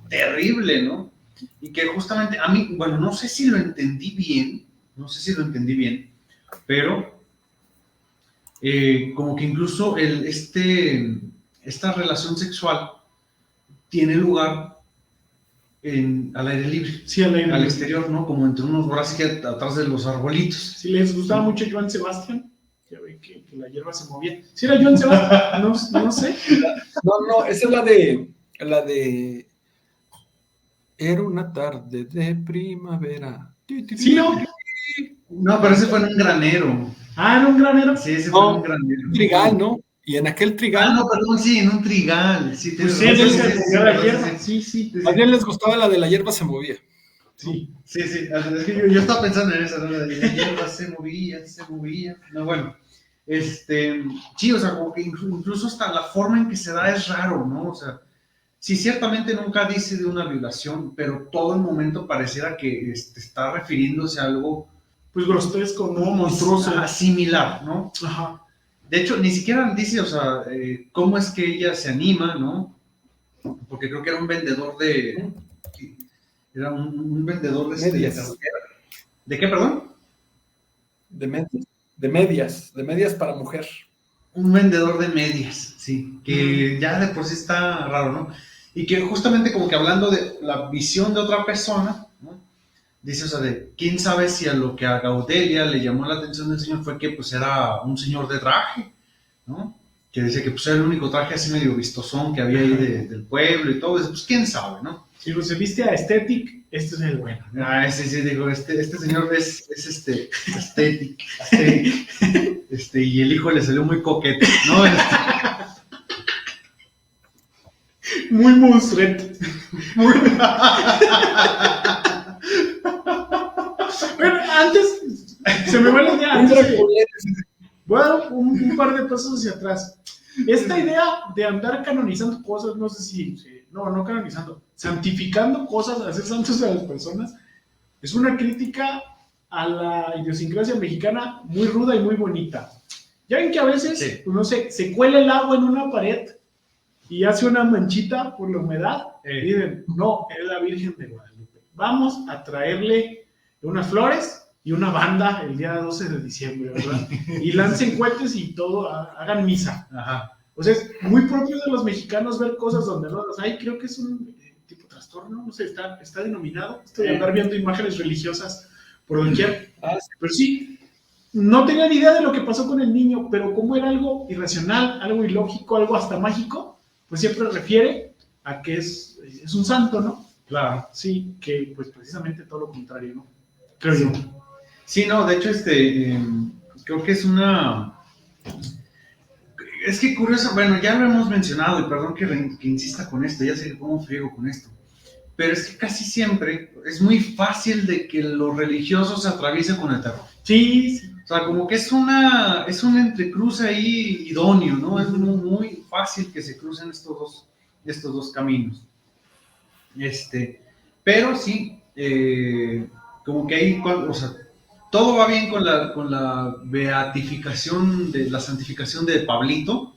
terrible, ¿no? Y que justamente a mí, bueno, no sé si lo entendí bien, pero como que incluso esta relación sexual tiene lugar al aire libre, Sí, al exterior, ¿no? Como entre unos brazos que atrás de los arbolitos. Si les gustaba mucho Joan Sebastián, ya ven que la hierba se movía. ¿Sí era Joan Sebastián? No sé. No, esa es la de Era una tarde de primavera. Sí, no. No, pero ese fue en un granero. Ah, en un granero. Sí, ese fue en un granero. Un trigal, ¿no? Y en aquel trigal. Ah, no, perdón, sí, en un trigal. Sí, pues sí, la hierba. Sí. A bien les gustaba la de la hierba se movía. Sí. Es que yo estaba pensando en esa, ¿no? La hierba se movía. No, bueno. Sí, o sea, como que incluso hasta la forma en que se da es raro, ¿no? O sea, sí, ciertamente nunca dice de una violación, pero todo el momento pareciera que está refiriéndose a algo, pues grotesco, ¿no? Monstruoso. Similar, ¿no? Ajá. De hecho, ni siquiera dice, o sea, cómo es que ella se anima, ¿no? Porque creo que era un vendedor de... Era un vendedor de medias. ¿De qué, perdón? De medias para mujer. Un vendedor de medias, sí, que ya de por sí está raro, ¿no? Y que justamente como que hablando de la visión de otra persona, ¿no? Dice, o sea, de quién sabe si a lo que a Gaudelia le llamó la atención del señor fue que pues era un señor de traje, ¿no? Que decía que pues era el único traje así medio vistosón que había ahí del pueblo y todo, pues quién sabe, ¿no? Si pues se viste a Aesthetic, este es el bueno, ¿no? Ah, sí, digo, este señor es Aesthetic, y el hijo le salió muy coquete, ¿no? Muy monstruete. Bueno, antes, se me va la idea, voy a dar un par de pasos hacia atrás. Esta idea de andar canonizando cosas, no sé si, no canonizando, santificando cosas, hacer santos a las personas, es una crítica a la idiosincrasia mexicana muy ruda y muy bonita. Ya ven que a veces, sí, pues no sé, se cuela el agua en una pared y hace una manchita por la humedad, y dicen, no, es la Virgen de Guadalupe. Vamos a traerle unas flores y una banda el día 12 de diciembre, ¿verdad? Y lancen cohetes y todo, hagan misa. Ajá. O sea, es muy propio de los mexicanos ver cosas donde no las hay. Creo que es un tipo de trastorno, no sé, está denominado. Esto de andar viendo imágenes religiosas por doquier. Pero sí, no tenía ni idea de lo que pasó con el niño, pero como era algo irracional, algo ilógico, algo hasta mágico, pues siempre refiere a que es un santo, ¿no? Claro. Sí, que pues precisamente todo lo contrario, ¿no? Creo yo. Sí, no, de hecho, creo que es una... Es que curioso, bueno, ya lo hemos mencionado, y perdón que insista con esto, ya sé cómo friego con esto, pero es que casi siempre es muy fácil de que lo religioso se atraviese con el terror. Sí. O sea, como que es un entrecruce ahí idóneo, ¿no? Es muy fácil que se crucen estos dos caminos. Pero sí, como que ahí, o sea, todo va bien con la beatificación, la santificación de Pablito,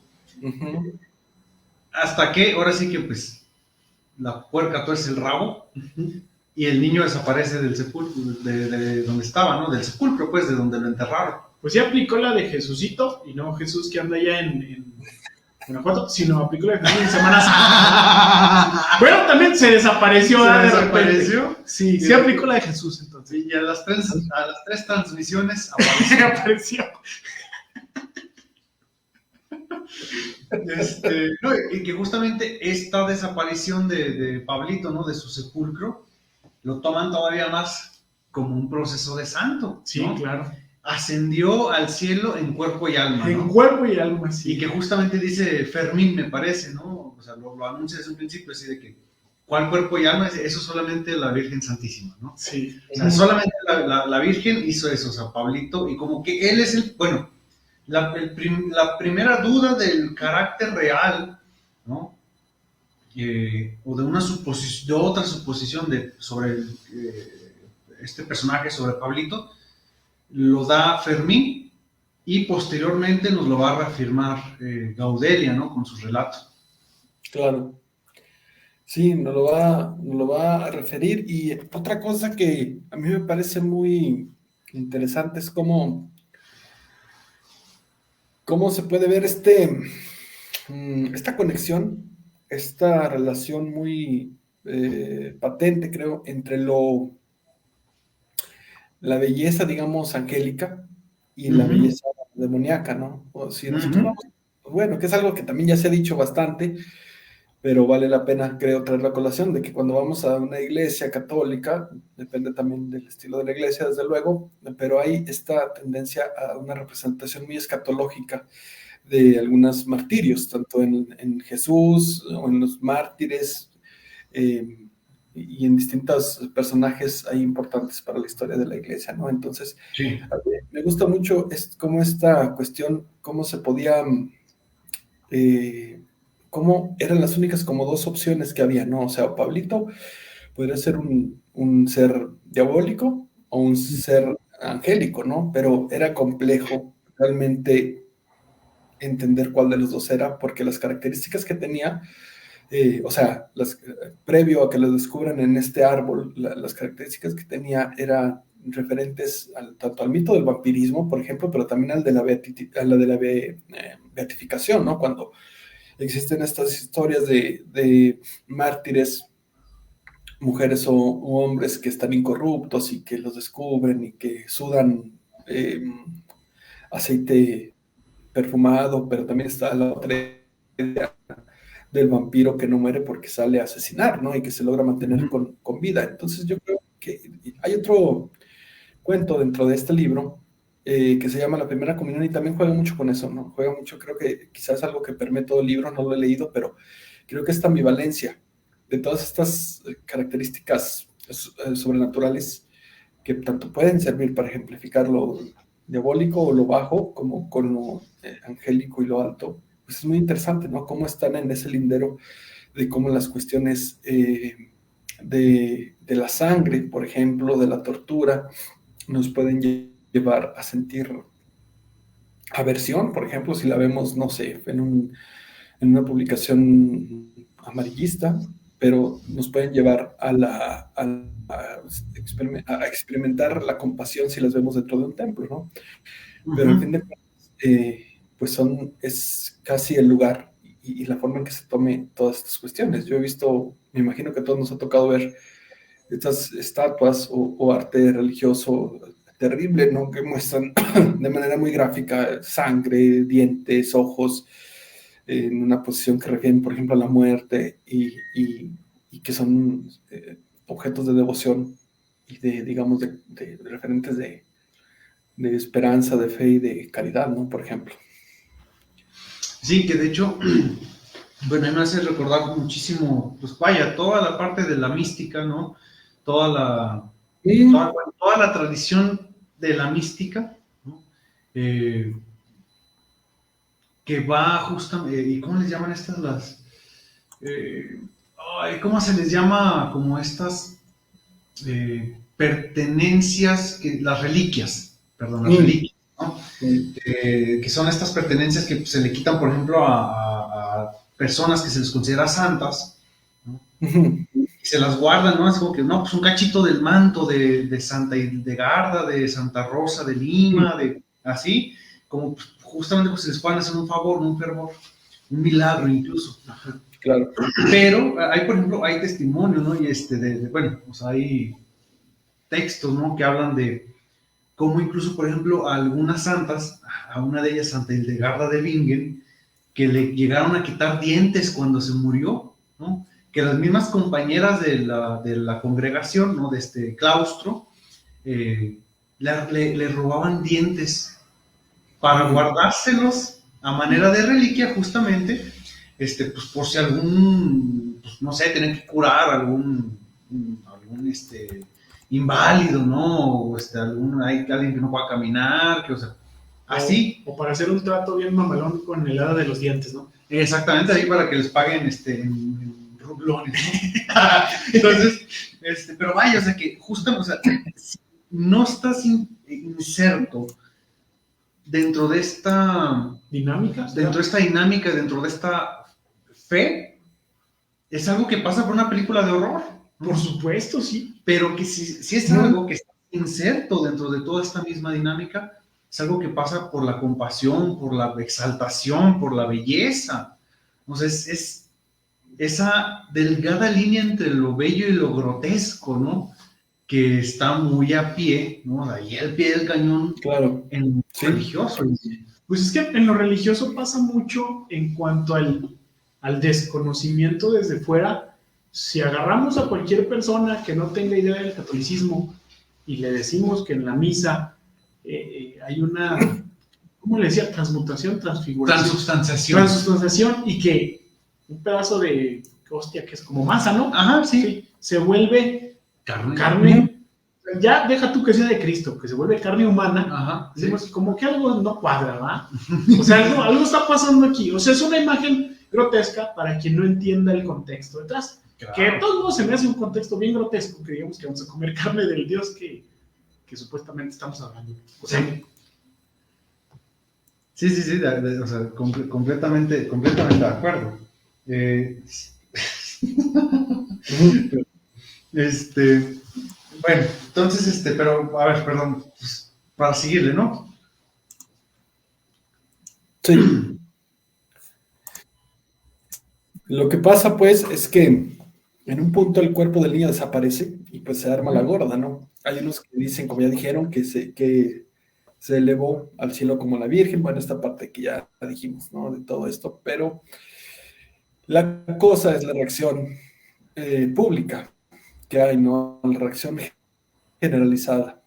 hasta que ahora sí que pues la puerca tuerce el rabo y el niño desaparece del sepulcro, de donde estaba, ¿no? Del sepulcro, pues, de donde lo enterraron. Pues sí aplicó la de Jesucito, y no Jesús que anda allá en Guanajuato, sino aplicó la de Jesús en Semana Santa. Bueno, también se desapareció. ¿Se desapareció? Sí aplicó la de Jesús, entonces. Y a las tres transmisiones apareció. No, y que justamente esta desaparición de Pablito, ¿no? De su sepulcro, lo toman todavía más como un proceso de santo. Sí, ¿no? claro. Ascendió al cielo en cuerpo y alma, ¿no? En cuerpo y alma, sí. Y que justamente dice Fermín, me parece, ¿no? O sea, lo anuncia desde un principio, así de que, ¿cuál cuerpo y alma? Eso solamente la Virgen Santísima, ¿no? Sí. O sea, solamente la Virgen hizo eso, o sea, Pablito, y como que él es bueno, la primera duda del carácter real, ¿no? o de una suposición, de otra suposición sobre este personaje, sobre Pablito, lo da Fermín y posteriormente nos lo va a reafirmar Gaudelia, ¿no? Con su relato. Claro. Sí, nos lo va a referir. Y otra cosa que a mí me parece muy interesante es cómo se puede ver esta conexión, esta relación muy patente, creo, entre la belleza, digamos, angélica y la belleza demoníaca, ¿no? O si nosotros vamos, bueno, que es algo que también ya se ha dicho bastante, pero vale la pena, creo, traer la colación de que cuando vamos a una iglesia católica, depende también del estilo de la iglesia, desde luego, pero hay esta tendencia a una representación muy escatológica de algunos martirios, tanto en Jesús o en los mártires, y en distintos personajes ahí importantes para la historia de la iglesia, ¿no? Entonces, sí. Me gusta mucho cómo esta cuestión, cómo se podía, cómo eran las únicas como dos opciones que había, ¿no? O sea, Pablito podría ser un ser diabólico o un ser angélico, ¿no? Pero era complejo realmente entender cuál de los dos era, porque las características que tenía, o sea, previo a que lo descubran en este árbol, las características que tenía eran referentes tanto al mito del vampirismo, por ejemplo, pero también al de la beatificación, ¿no? Cuando existen estas historias de mártires, mujeres o hombres que están incorruptos y que los descubren y que sudan aceite perfumado, pero también está la otra idea del vampiro que no muere porque sale a asesinar, ¿no? Y que se logra mantener con vida. Entonces yo creo que hay otro cuento dentro de este libro que se llama La Primera Comunión y también juega mucho con eso, ¿no? Juega mucho, creo que quizás algo que permea todo el libro, no lo he leído, pero creo que esta ambivalencia de todas estas características sobrenaturales que tanto pueden servir para ejemplificar lo diabólico o lo bajo, como con lo angélico y lo alto, pues es muy interesante, ¿no? Cómo están en ese lindero de cómo las cuestiones de la sangre, por ejemplo, de la tortura, nos pueden llevar a sentir aversión, por ejemplo, si la vemos, no sé, en una publicación amarillista, pero nos pueden llevar a experimentar la compasión si las vemos dentro de un templo, ¿no? Pero al fin de cuentas, pues es casi el lugar y la forma en que se tome todas estas cuestiones. Yo he visto, me imagino que a todos nos ha tocado ver estas estatuas o arte religioso terrible, ¿no? Que muestran de manera muy gráfica sangre, dientes, ojos, en una posición que refieren, por ejemplo, a la muerte y que son objetos de devoción y digamos, de referentes de esperanza, de fe y de caridad, ¿no? Por ejemplo. Sí, que de hecho, bueno, me hace recordar muchísimo, pues vaya, toda la parte de la mística, ¿no? Toda la tradición de la mística, ¿no? Que va justamente, ¿y cómo les llaman estas ¿cómo se les llama? Como estas pertenencias, las reliquias, perdón, las reliquias, ¿no? Que son estas pertenencias que se le quitan, por ejemplo, a personas que se les considera santas, ¿no? Y se las guardan, ¿no? Es como que, no, pues un cachito del manto de Santa Hildegarda, de Santa Rosa de Lima, así, como pues, justamente pues se les pueden hacer un favor, un fervor, un milagro incluso. Claro. Pero hay, por ejemplo, hay testimonios, ¿no? Y bueno, pues hay textos, ¿no? Que hablan de cómo incluso, por ejemplo, a algunas santas, a una de ellas, Santa Hildegarda de Bingen, que le llegaron a quitar dientes cuando se murió, ¿no? Que las mismas compañeras de la congregación, ¿no? De este claustro, le robaban dientes para guardárselos a manera de reliquia, justamente, pues por si algún, pues, no sé, tienen que curar algún inválido, ¿no? O hay alguien que no pueda caminar, que, o sea, así. O para hacer un trato bien mamalón con el hada de los dientes, ¿no? Exactamente, ahí para que les paguen en culones, Entonces, pero vaya, o sea, que justo, o sea, si no estás inserto dentro de esta dinámica, dentro de esta dinámica, dentro de esta fe, es algo que pasa por una película de horror, ¿no? Por supuesto, sí. Pero que si es algo que está inserto dentro de toda esta misma dinámica, es algo que pasa por la compasión, por la exaltación, por la belleza. O sea, es esa delgada línea entre lo bello y lo grotesco, ¿no? Que está muy a pie, ¿no? De ahí al pie del cañón, claro, en sí. religioso. Pues es que en lo religioso pasa mucho en cuanto al desconocimiento desde fuera. Si agarramos a cualquier persona que no tenga idea del catolicismo y le decimos que en la misa hay una, ¿cómo le decía? Transmutación, transfiguración. Transubstanciación y que un pedazo de hostia que es como masa, ¿no? Ajá, sí. Se vuelve carne. Ya deja tú que sea de Cristo, que se vuelve carne humana. Ajá, decimos, sí. Como que algo no cuadra, ¿va? O sea, algo está pasando aquí. O sea, es una imagen grotesca para quien no entienda el contexto detrás. Claro. Que de todos modos se me hace un contexto bien grotesco, que digamos que vamos a comer carne del Dios que supuestamente estamos hablando. O sea, sí, o sea, completamente de acuerdo. Bueno, entonces, pero, a ver, perdón, pues, para seguirle, ¿no? Sí. Lo que pasa, pues, es que en un punto el cuerpo del niño desaparece y pues se arma la gorda, ¿no? Hay unos que dicen, como ya dijeron, que se elevó al cielo como la Virgen. Bueno, esta parte que ya dijimos, ¿no? De todo esto, pero la cosa es la reacción pública que hay, ¿no? La reacción generalizada.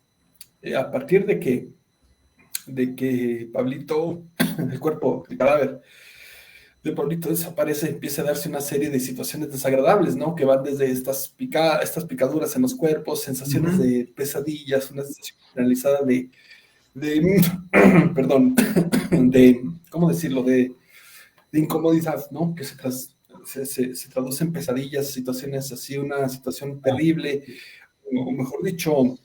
A partir de que Pablito, el cadáver de Pablito desaparece, empieza a darse una serie de situaciones desagradables, ¿no? Que van desde estas picaduras en los cuerpos, sensaciones de pesadillas, una sensación generalizada de perdón, ¿cómo decirlo? De incomodidad, ¿no? Que se traduce en pesadillas, situaciones así, una situación terrible, o mejor dicho,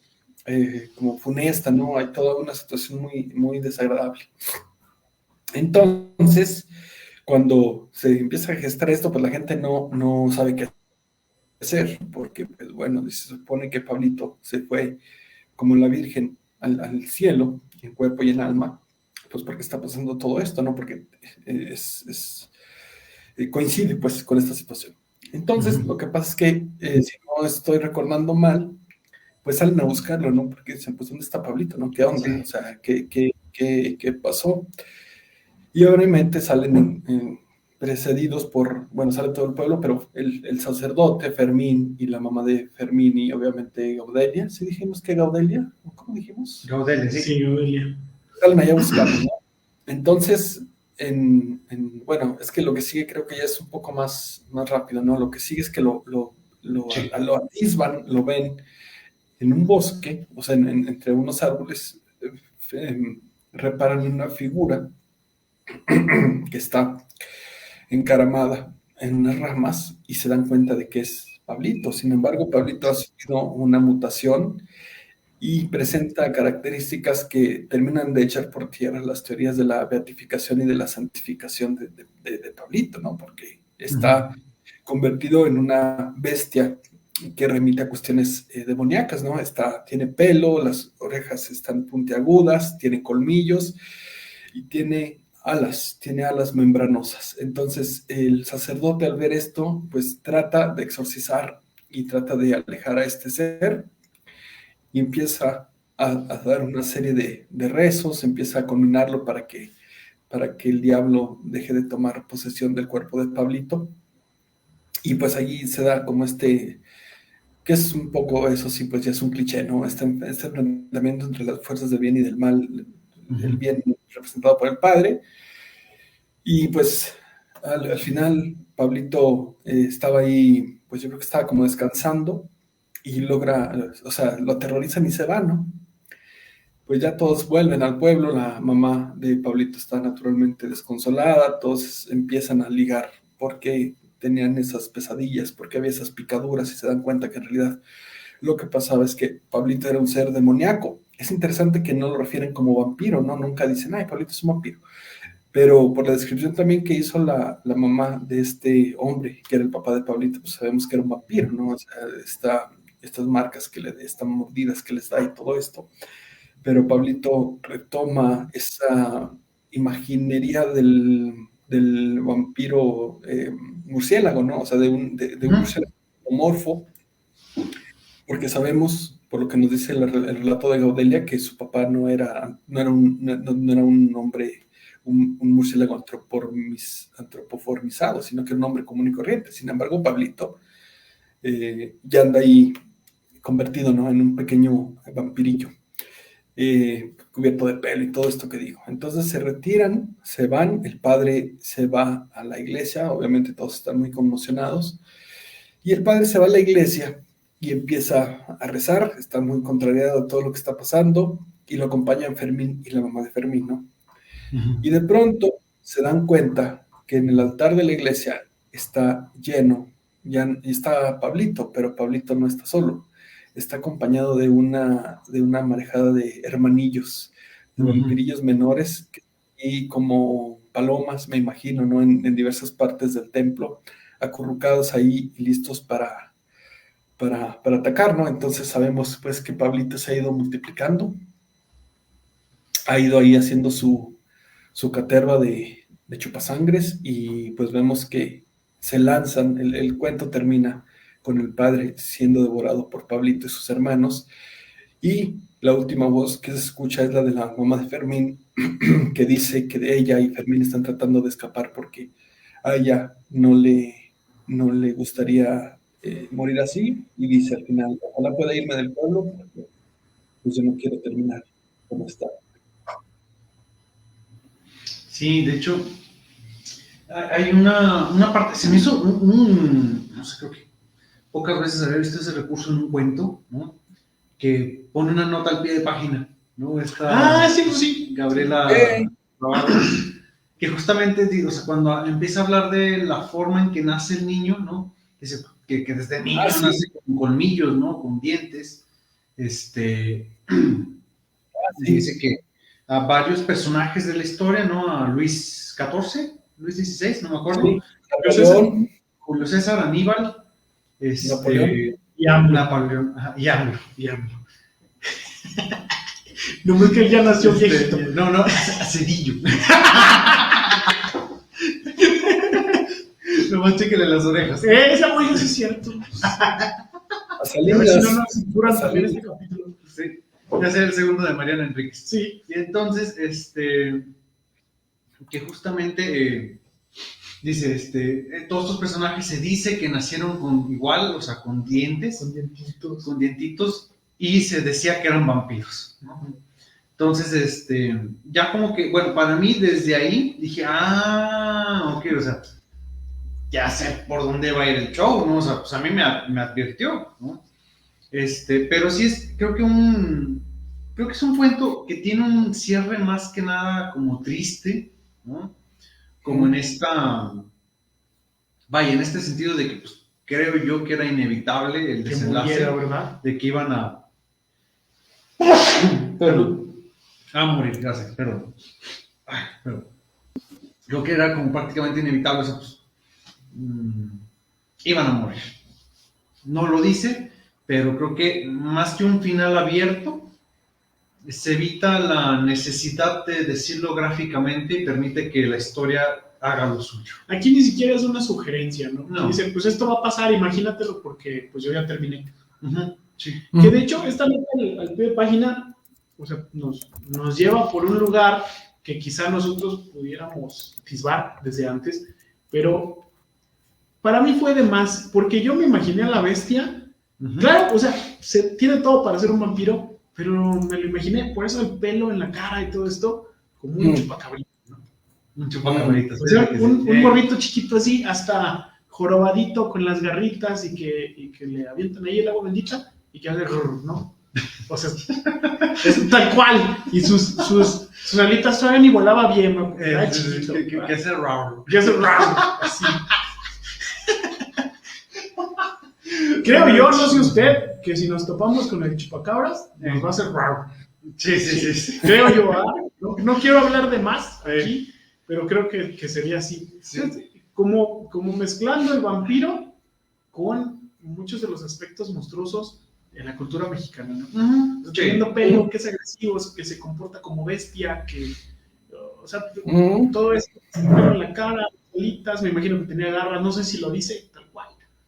como funesta, ¿no? Hay toda una situación muy, muy desagradable. Entonces, cuando se empieza a gestar esto, pues la gente no sabe qué hacer, porque, pues bueno, se supone que Pablito se fue como la Virgen al cielo, en cuerpo y en alma, pues porque está pasando todo esto, ¿no? Porque coincide, pues, con esta situación. Entonces, lo que pasa es que, si no estoy recordando mal, pues salen a buscarlo, ¿no? Porque dicen, pues, ¿dónde está Pablito, no? ¿Qué onda? Sí. O sea, ¿qué pasó? Y obviamente salen precedidos por, bueno, sale todo el pueblo, pero el sacerdote Fermín y la mamá de Fermín y obviamente Gaudelia. ¿Sí dijimos que Gaudelia? ¿Cómo dijimos? Gaudelia, sí. Sí, Gaudelia. Salen allá a buscarlo, ¿no? Entonces, bueno, es que lo que sigue creo que ya es un poco más rápido, ¿no? Lo que sigue es que lo atisban, lo ven en un bosque, o sea, entre unos árboles, reparan una figura que está encaramada en unas ramas y se dan cuenta de que es Pablito. Sin embargo, Pablito ha sufrido una mutación y presenta características que terminan de echar por tierra las teorías de la beatificación y de la santificación de Pablito, ¿no? Porque está convertido en una bestia que remite a cuestiones demoníacas, ¿no? Tiene pelo, las orejas están puntiagudas, tiene colmillos y tiene alas membranosas. Entonces, el sacerdote al ver esto, pues trata de exorcizar y trata de alejar a este ser y empieza a dar una serie de rezos, empieza a combinarlo para que el diablo deje de tomar posesión del cuerpo de Pablito. Y pues allí se da como que es un poco, eso sí, pues ya es un cliché, ¿no? Este enfrentamiento entre las fuerzas del bien y del mal, el bien representado por el padre. Y pues al final Pablito estaba ahí, pues yo creo que estaba como descansando y logra, o sea, lo aterrorizan y se va, ¿no? Pues ya todos vuelven al pueblo, la mamá de Pablito está naturalmente desconsolada, todos empiezan a ligar porque tenían esas pesadillas, porque había esas picaduras y se dan cuenta que en realidad lo que pasaba es que Pablito era un ser demoníaco. Es interesante que no lo refieren como vampiro, ¿no? Nunca dicen, ay, Pablito es un vampiro. Pero por la descripción también que hizo la mamá de este hombre, que era el papá de Pablito, pues sabemos que era un vampiro, ¿no? O sea, estas marcas estas mordidas que les da y todo esto. Pero Pablito retoma esa imaginería del vampiro murciélago, ¿no? O sea, de un murciélago morfo, porque sabemos, por lo que nos dice el relato de Gaudelia, que su papá no era un hombre, un murciélago antropoformizado, sino que era un hombre común y corriente. Sin embargo, Pablito ya anda ahí convertido, ¿no? En un pequeño vampirillo, cubierto de pelo y todo esto que digo. Entonces se retiran, se van, el padre se va a la iglesia, obviamente todos están muy conmocionados, y el padre se va a la iglesia y empieza a rezar, está muy contrariado de todo lo que está pasando, y lo acompañan Fermín y la mamá de Fermín, ¿no? Uh-huh. Y de pronto se dan cuenta que en el altar de la iglesia está lleno, ya está Pablito, pero Pablito no está solo, está acompañado de una marejada de hermanillos, de vampirillos menores, y como palomas, me imagino, ¿no? En diversas partes del templo, acurrucados ahí y listos para atacar, ¿no? Entonces sabemos pues que Pablito se ha ido multiplicando, ha ido ahí haciendo su caterva de chupasangres, y pues vemos que se lanzan, el cuento termina con el padre siendo devorado por Pablito y sus hermanos, y la última voz que se escucha es la de la mamá de Fermín, que dice que ella y Fermín están tratando de escapar porque a ella no le gustaría morir así, y dice al final, ojalá pueda irme del pueblo, porque pues yo no quiero terminar como está. Sí, de hecho, hay una parte, se me hizo no sé, creo que pocas veces había visto ese recurso en un cuento, ¿no? Que pone una nota al pie de página, ¿no? Sí. Gabriela, que justamente, digo, o sea, cuando empieza a hablar de la forma en que nace el niño, ¿no? Que desde niño nace con colmillos, ¿no? Con dientes, dice que a varios personajes de la historia, ¿no? A Luis XIV, Luis XVI, no me acuerdo. Sí. Julio César, Aníbal, Napoleón. Y AMLO. No es que él ya nació viejito. No, a Cedillo. Nomás chéquele las orejas. Esa güey sí es cierto. A Salinas. Si no nos censuran también este capítulo. Sí. Ya sea el segundo de Mariana Enríquez. Sí. Y entonces, que justamente dice, todos estos personajes se dice que nacieron con dientes. Con dientitos. Y se decía que eran vampiros, ¿no? Entonces, ya como que, bueno, para mí desde ahí dije, ok, o sea, ya sé por dónde va a ir el show, ¿no? O sea, pues a mí me advirtió, ¿no? Pero sí creo que es un cuento que tiene un cierre más que nada como triste, ¿no? Como en en este sentido de que, pues, creo yo que era inevitable el desenlace, muriera, ¿verdad? De que iban a morir, gracias, perdón. Creo que era como prácticamente inevitable, o sea, pues, iban a morir. No lo dice, pero creo que más que un final abierto, se evita la necesidad de decirlo gráficamente y permite que la historia haga lo suyo. Aquí ni siquiera es una sugerencia, ¿no? No. Dice, pues esto va a pasar, imagínatelo, porque pues yo ya terminé. Uh-huh. Sí. Que de hecho, esta nota al pie de página, o sea, nos lleva por un lugar que quizá nosotros pudiéramos atisbar desde antes, pero para mí fue de más, porque yo me imaginé a la bestia, uh-huh. Claro, o sea, tiene todo para ser un vampiro, pero me lo imaginé, por eso el pelo en la cara y todo esto, como un chupacabrito, ¿no? Un chupacabrito. O sea, un morrito chiquito así, hasta jorobadito con las garritas y que le avientan ahí el agua bendita y que hace, ¿no? O sea, es tal cual. Y sus alitas todavía ni volaba bien, ¿no? Que hace raro. Que hace raro, así. Creo yo, no sé usted, que si nos topamos con el chupacabras, nos va a hacer raro. Sí. Creo yo, no quiero hablar de más aquí, pero creo que sería así. Sí. Como mezclando el vampiro con muchos de los aspectos monstruosos en la cultura mexicana, ¿no? Teniendo pelo, que es agresivo, que se comporta como bestia, que, o sea, todo esto, pelo en la cara, bolitas, me imagino que tenía garras, no sé si lo dice tal cual,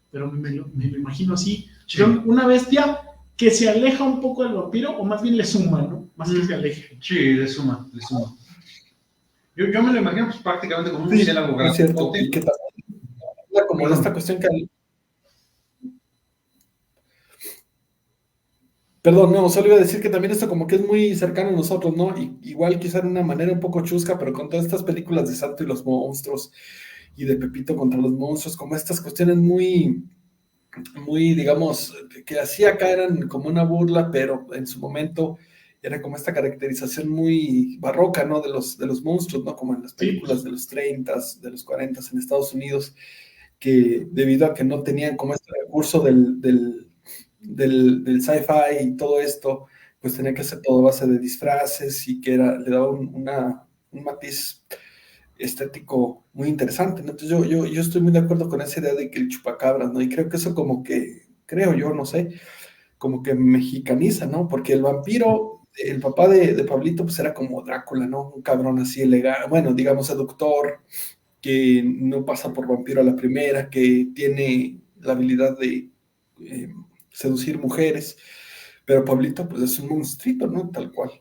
pero me lo imagino así. Sí. Una bestia que se aleja un poco del vampiro, o más bien le suma, ¿no? Más que se aleje. Sí, le suma. Yo me lo imagino pues, prácticamente como un murciélago es cierto, grandote. y que también como esta cuestión que... Perdón, no, solo iba a decir que también esto como que es muy cercano a nosotros, ¿no? Y, igual quizá de una manera un poco chusca, pero con todas estas películas de Santo y los monstruos y de Pepito contra los monstruos, como estas cuestiones muy, digamos, que así acá eran como una burla, pero en su momento era como esta caracterización muy barroca, ¿no? De los monstruos, ¿no? Como en las películas de los 30s, de los 40s en Estados Unidos, que debido a que no tenían como este recurso del sci-fi y todo esto, pues tenía que hacer todo a base de disfraces y que le daba un matiz estético muy interesante, ¿no? Entonces yo estoy muy de acuerdo con esa idea de que el chupacabras, ¿no? Y creo que eso como que, creo yo, no sé, como que mexicaniza, ¿no? Porque el vampiro, el papá de Pablito, pues era como Drácula, ¿no? Un cabrón así elegante, bueno, digamos seductor, que no pasa por vampiro a la primera, que tiene la habilidad de seducir mujeres, pero Pablito pues es un monstruito, ¿no? Tal cual.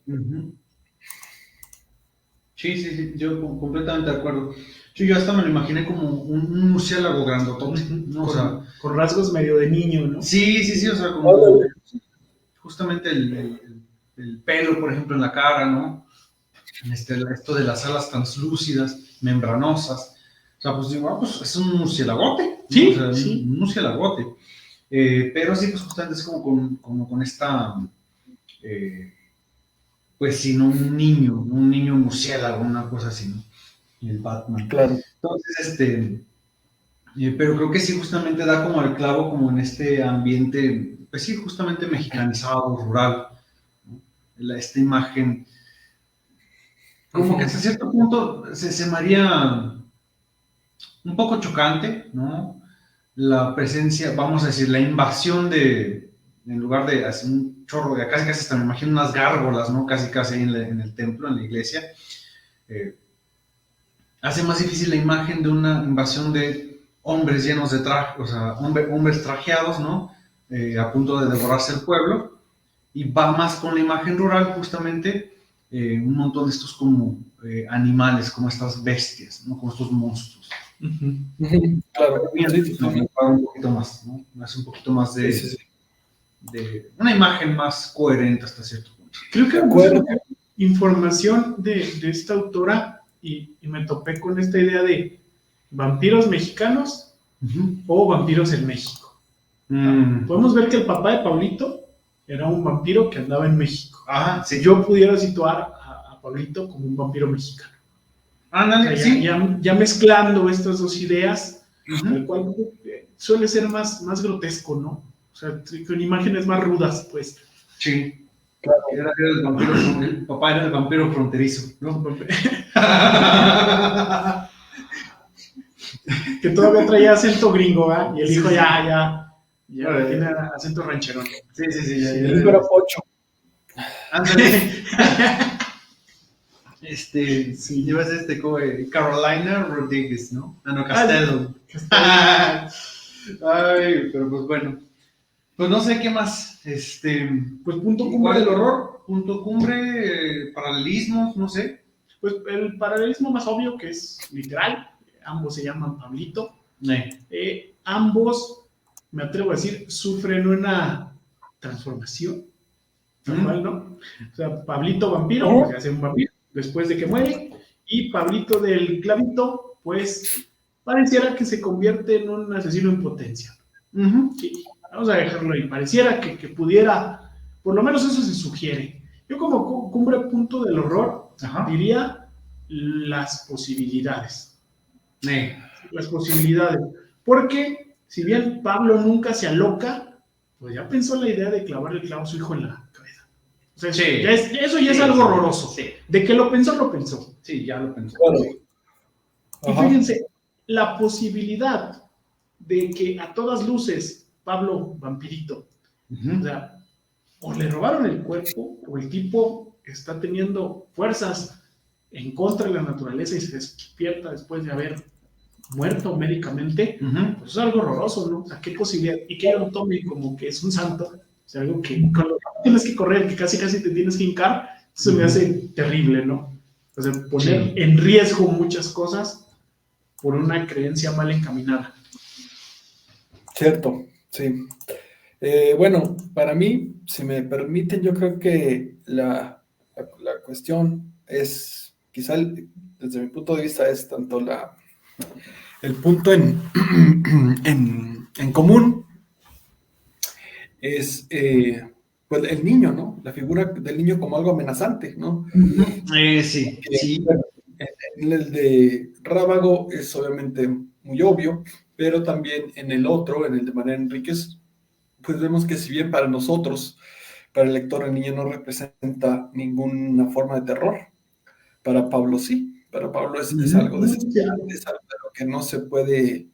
Sí, yo completamente de acuerdo. Yo hasta me lo imaginé como un murciélago grandotote, ¿no? O sea, con rasgos medio de niño, ¿no? Sí, o sea, como justamente el pelo, por ejemplo, en la cara, ¿no? Esto de las alas translúcidas, membranosas. O sea, pues digo, pues es un murciélagote, ¿no? Sí, O sea, sí. un murciélagote. Pero sí, pues justamente es como con esta, pues sí, no un niño murciélago, una cosa así, ¿no? El Batman. Claro. Entonces, pero creo que sí justamente da como el clavo como en este ambiente, pues sí, justamente mexicanizado, rural, ¿no? Esta imagen, como que hasta cierto punto se me haría un poco chocante, ¿no? La presencia, vamos a decir, la invasión en lugar de hacer un chorro de, casi hasta me imagino unas gárgolas, ¿no? Casi ahí en el templo, en la iglesia, hace más difícil la imagen de una invasión de hombres llenos de traje, o sea, hombres trajeados, ¿no? A punto de devorarse el pueblo, y va más con la imagen rural, justamente, un montón de estos como animales, como estas bestias, ¿no? Como estos monstruos. Claro, sí, me paga un poquito más, ¿no? Hace un poquito más de una imagen más coherente hasta cierto punto. Creo que busco información de esta autora y me topé con esta idea de vampiros mexicanos o vampiros en México. Podemos ver que el papá de Pablito era un vampiro que andaba en México. Sí. Yo pudiera situar a Pablito como un vampiro mexicano. O sea, ya mezclando estas dos ideas, el cual suele ser más grotesco, ¿no? O sea, con imágenes más rudas, pues. Sí. Claro. Era el vampiro, el papá era el vampiro fronterizo, ¿no? Que todavía traía acento gringo, ¿eh? Y el hijo ya tiene acento rancherón. Sí. El hijo era pocho. Llevas como Carolina Rodríguez, ¿no? Castelo. Ay, pero pues bueno. Pues no sé qué más. Pues punto cumbre del horror. Punto cumbre, paralelismos, no sé. Pues el paralelismo más obvio, que es literal, ambos se llaman Pablito. Ambos, me atrevo a decir, sufren una transformación. Normal, ¿no? O sea, Pablito vampiro, porque hace un vampiro después de que muere, y Pablito del clavito, pues pareciera que se convierte en un asesino en potencia. Sí, vamos a dejarlo ahí. Pareciera que pudiera, por lo menos eso se sugiere. Yo como cumbre punto del horror diría las posibilidades. Las posibilidades. Porque si bien Pablo nunca se aloca, pues ya pensó la idea de clavarle el clavo a su hijo en la cabeza. O sea, Sí. eso ya es algo horroroso. Sí. De que lo pensó, lo pensó. Sí, ya lo pensé. Claro. Y fíjense, la posibilidad de que a todas luces Pablo Vampirito, o sea, o le robaron el cuerpo, o el tipo está teniendo fuerzas en contra de la naturaleza y se despierta después de haber muerto médicamente, pues es algo horroroso, ¿no? O sea, qué posibilidad, y que lo tome como que es un santo, o sea, algo que con lo que tienes que correr, que casi te tienes que hincar, eso me hace terrible, ¿no? O sea, poner en riesgo muchas cosas por una creencia mal encaminada. Cierto, sí. Bueno, para mí, si me permiten, yo creo que la cuestión es, quizá desde mi punto de vista, es tanto el punto en común es pues el niño, ¿no? La figura del niño como algo amenazante, ¿no? Sí. Bueno, en el de Rábago es obviamente muy obvio, pero también en el otro, en el de Mariana Enríquez, pues vemos que si bien para nosotros, para el lector, el niño no representa ninguna forma de terror, para Pablo sí. Para Pablo es algo desesperante, es algo de lo que no se puede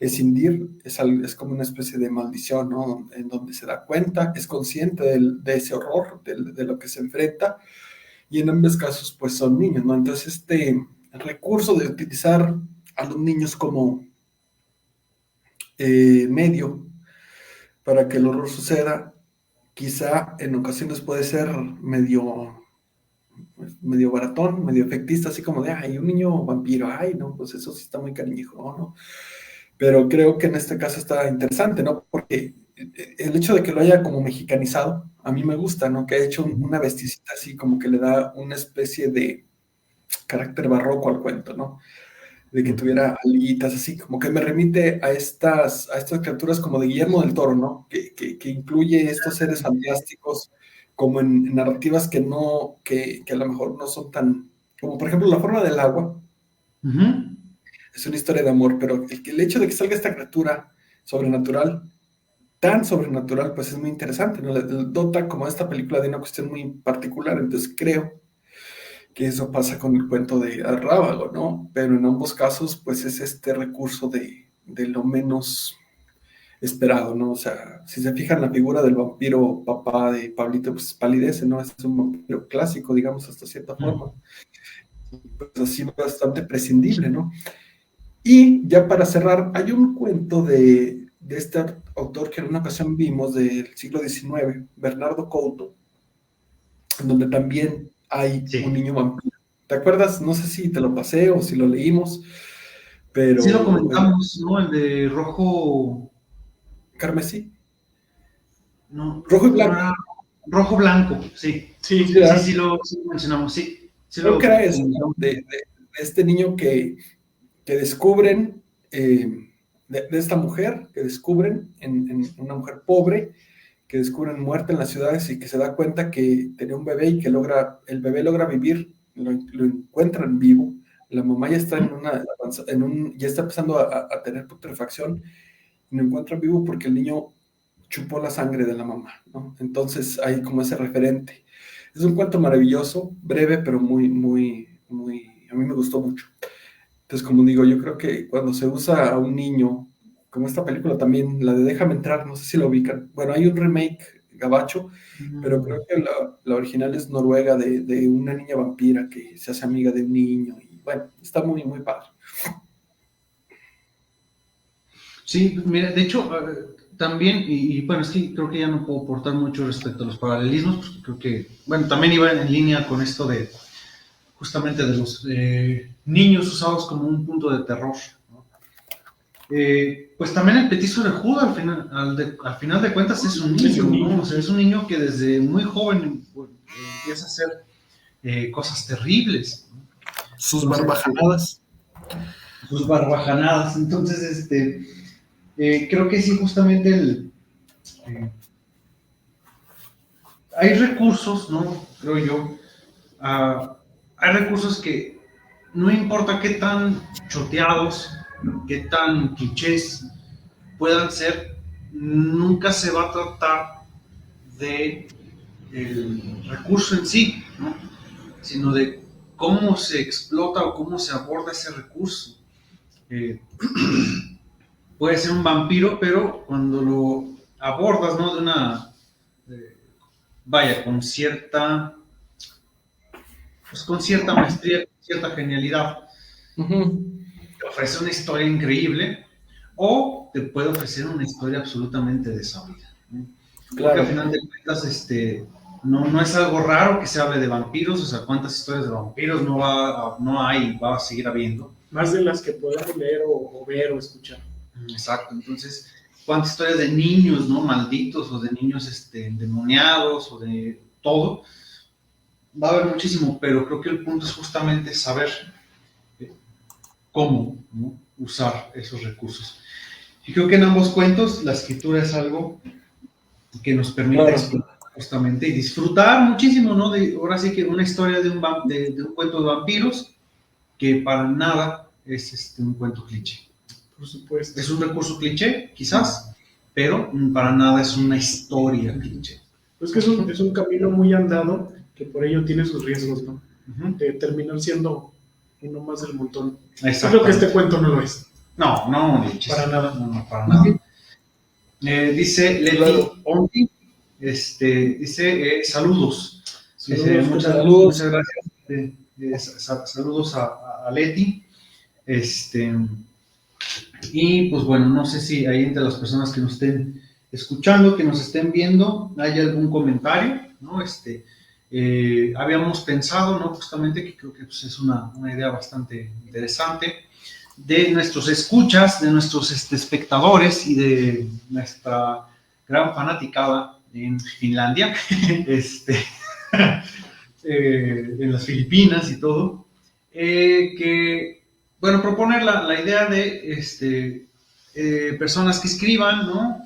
escindir, es como una especie de maldición, ¿no? En donde se da cuenta, es consciente de ese horror, de lo que se enfrenta, y en ambos casos pues son niños, ¿no? Entonces el recurso de utilizar a los niños como medio para que el horror suceda, quizá en ocasiones puede ser medio baratón, medio efectista, así como de, ay, un niño vampiro, ay, no, pues eso sí está muy cariñoso, ¿no? Pero creo que en este caso está interesante, ¿no? Porque el hecho de que lo haya como mexicanizado, a mí me gusta, ¿no? Que ha hecho una vesticita así, como que le da una especie de carácter barroco al cuento, ¿no? De que tuviera alitas, así, como que me remite a estas criaturas como de Guillermo del Toro, ¿no? Que incluye estos seres fantásticos como en narrativas que a lo mejor no son tan, como por ejemplo La forma del agua, es una historia de amor, pero el hecho de que salga esta criatura sobrenatural, tan sobrenatural, pues es muy interesante, ¿no? Le dota como esta película de una cuestión muy particular, entonces creo que eso pasa con el cuento de Rábago, ¿no? Pero en ambos casos, pues es este recurso de lo menos esperado, ¿no? O sea, si se fijan, la figura del vampiro papá de Pablito, pues palidece, ¿no? Es un vampiro clásico, digamos, hasta cierta forma. Pues así bastante prescindible, ¿no? Y ya para cerrar, hay un cuento de este autor que en una ocasión vimos del siglo XIX, Bernardo Couto, en donde también hay un niño vampiro. ¿Te acuerdas? No sé si te lo pasé o si lo leímos, pero... Sí lo comentamos, ¿no? El de rojo... Carmesí. No, rojo y blanco. Rojo blanco, sí. Sí lo mencionamos, sí. Creo que era eso, ¿no? De este niño que descubren, de esta mujer, que descubren en una mujer pobre, que descubren muerta en las ciudades y que se da cuenta que tenía un bebé y que el bebé logra vivir, lo encuentran vivo, la mamá ya está ya está empezando a tener putrefacción, y lo encuentran vivo porque el niño chupó la sangre de la mamá, ¿no? Entonces hay como ese referente. Es un cuento maravilloso, breve, pero muy, muy, muy, a mí me gustó mucho. Entonces, como digo, yo creo que cuando se usa a un niño, como esta película también, la de Déjame entrar, no sé si la ubican. Bueno, hay un remake gabacho, pero creo que la original es noruega de una niña vampira que se hace amiga de un niño. Y bueno, está muy, muy padre. Sí, mira, de hecho, también, y bueno, es que creo que ya no puedo aportar mucho respecto a los paralelismos, porque creo que, bueno, también iba en línea con esto de, justamente de los niños usados como un punto de terror, ¿no? Pues también el petiso de Judas, al final de cuentas, es un niño, ¿no? O sea, es un niño que desde muy joven empieza a hacer cosas terribles, ¿no? Sus barbajanadas. Sus barbajanadas. Entonces, creo que sí, justamente hay recursos, ¿no? Creo yo. Hay recursos que no importa qué tan choteados, qué tan clichés puedan ser, nunca se va a tratar de el recurso en sí, ¿no? Sino de cómo se explota o cómo se aborda ese recurso. Puede ser un vampiro, pero cuando lo abordas, ¿no? De una, vaya, con cierta maestría, con cierta genialidad, te ofrece una historia increíble o te puede ofrecer una historia absolutamente desabrida, ¿no? Claro. Porque al final de cuentas, no es algo raro que se hable de vampiros, o sea, cuántas historias de vampiros no hay, va a seguir habiendo. Más de las que podemos leer o ver o escuchar. Exacto, entonces, cuántas historias de niños, ¿no? Malditos, o de niños endemoniados, o de todo. Va a haber muchísimo, pero creo que el punto es justamente saber cómo, ¿no? Usar esos recursos. Y creo que en ambos cuentos la escritura es algo que nos permite explorar justamente y disfrutar muchísimo, ¿no? Ahora sí que una historia de un cuento de vampiros que para nada es un cuento cliché. Por supuesto. Es un recurso cliché, quizás, pero para nada es una historia cliché. Pues que es un camino muy andado que por ello tiene sus riesgos, ¿no? De terminar siendo uno más del montón. Creo que este cuento no lo es. No, para nada. No, para nada. Dice Leti Onti, dice saludos. Dice, muchas gracias. Saludos a Leti. Y pues bueno, no sé si ahí entre las personas que nos estén escuchando, que nos estén viendo, hay algún comentario, ¿no? Habíamos pensado, ¿no? Justamente que creo que pues, es una idea bastante interesante de nuestros escuchas, de nuestros espectadores y de nuestra gran fanaticada en Finlandia, en las Filipinas y todo, que, bueno, proponer la idea de personas que escriban, ¿no?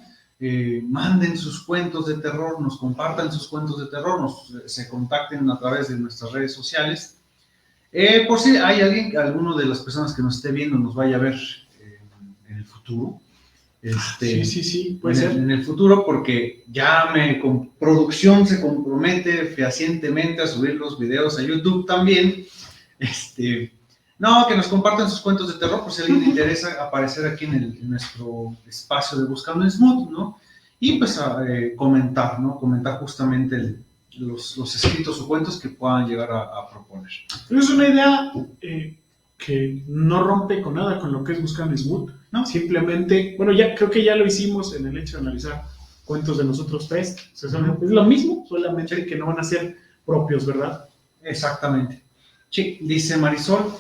Manden sus cuentos de terror, nos compartan sus cuentos de terror, se contacten a través de nuestras redes sociales. Por si hay alguno de las personas que nos esté viendo nos vaya a ver en el futuro. Sí, puede ser. En el futuro, porque ya producción se compromete fehacientemente a subir los videos a YouTube también. Que nos compartan sus cuentos de terror por si a alguien le interesa aparecer aquí en nuestro espacio de Buscando en Smooth, ¿no? Y pues comentar, ¿no? Comentar justamente los escritos o cuentos que puedan llegar a proponer. Pero es una idea que no rompe con nada con lo que es Buscando en Smooth, ¿no? Simplemente, bueno, ya creo que ya lo hicimos en el hecho de analizar cuentos de nosotros tres. O sea, es lo mismo, solamente que no van a ser propios, ¿verdad? Exactamente. Sí, dice Marisol.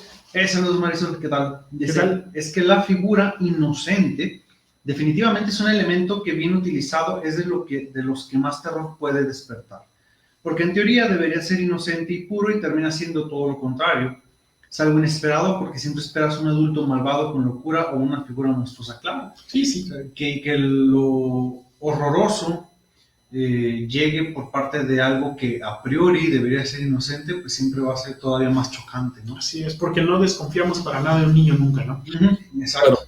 Saludos Marisol, ¿qué tal? Dice, ¿qué tal? Es que la figura inocente definitivamente es un elemento que bien utilizado es de los que más terror puede despertar. Porque en teoría debería ser inocente y puro y termina siendo todo lo contrario. Es algo inesperado porque siempre esperas un adulto malvado con locura o una figura monstruosa. Claro, sí. Que lo horroroso llegue por parte de algo que a priori debería ser inocente, pues siempre va a ser todavía más chocante, ¿no? Así es, porque no desconfiamos para nada de un niño nunca, ¿no? Exacto. Claro.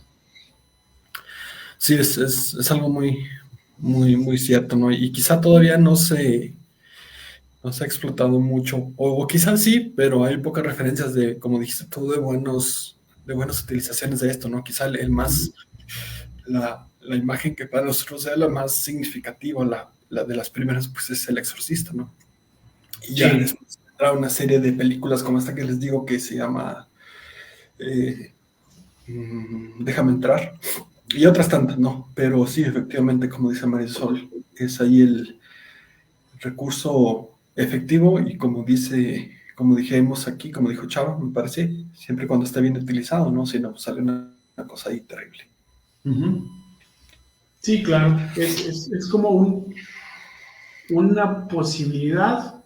Sí, es algo muy, muy, muy cierto, ¿no? Y quizá todavía no se ha explotado mucho, o quizás sí, pero hay pocas referencias de, como dijiste tú, de buenas utilizaciones de esto, ¿no? Quizá la imagen que para nosotros sea la más significativa, la de las primeras, pues es El Exorcista, ¿no? Y ya después vendrá una serie de películas como esta que les digo que se llama Déjame entrar, y otras tantas, ¿no? Pero sí, efectivamente, como dice Marisol, es ahí el recurso efectivo y como dijimos aquí, como dijo Chava, me parece, siempre cuando está bien utilizado, ¿no? Si no, pues sale una cosa ahí terrible. Sí, claro, es como una posibilidad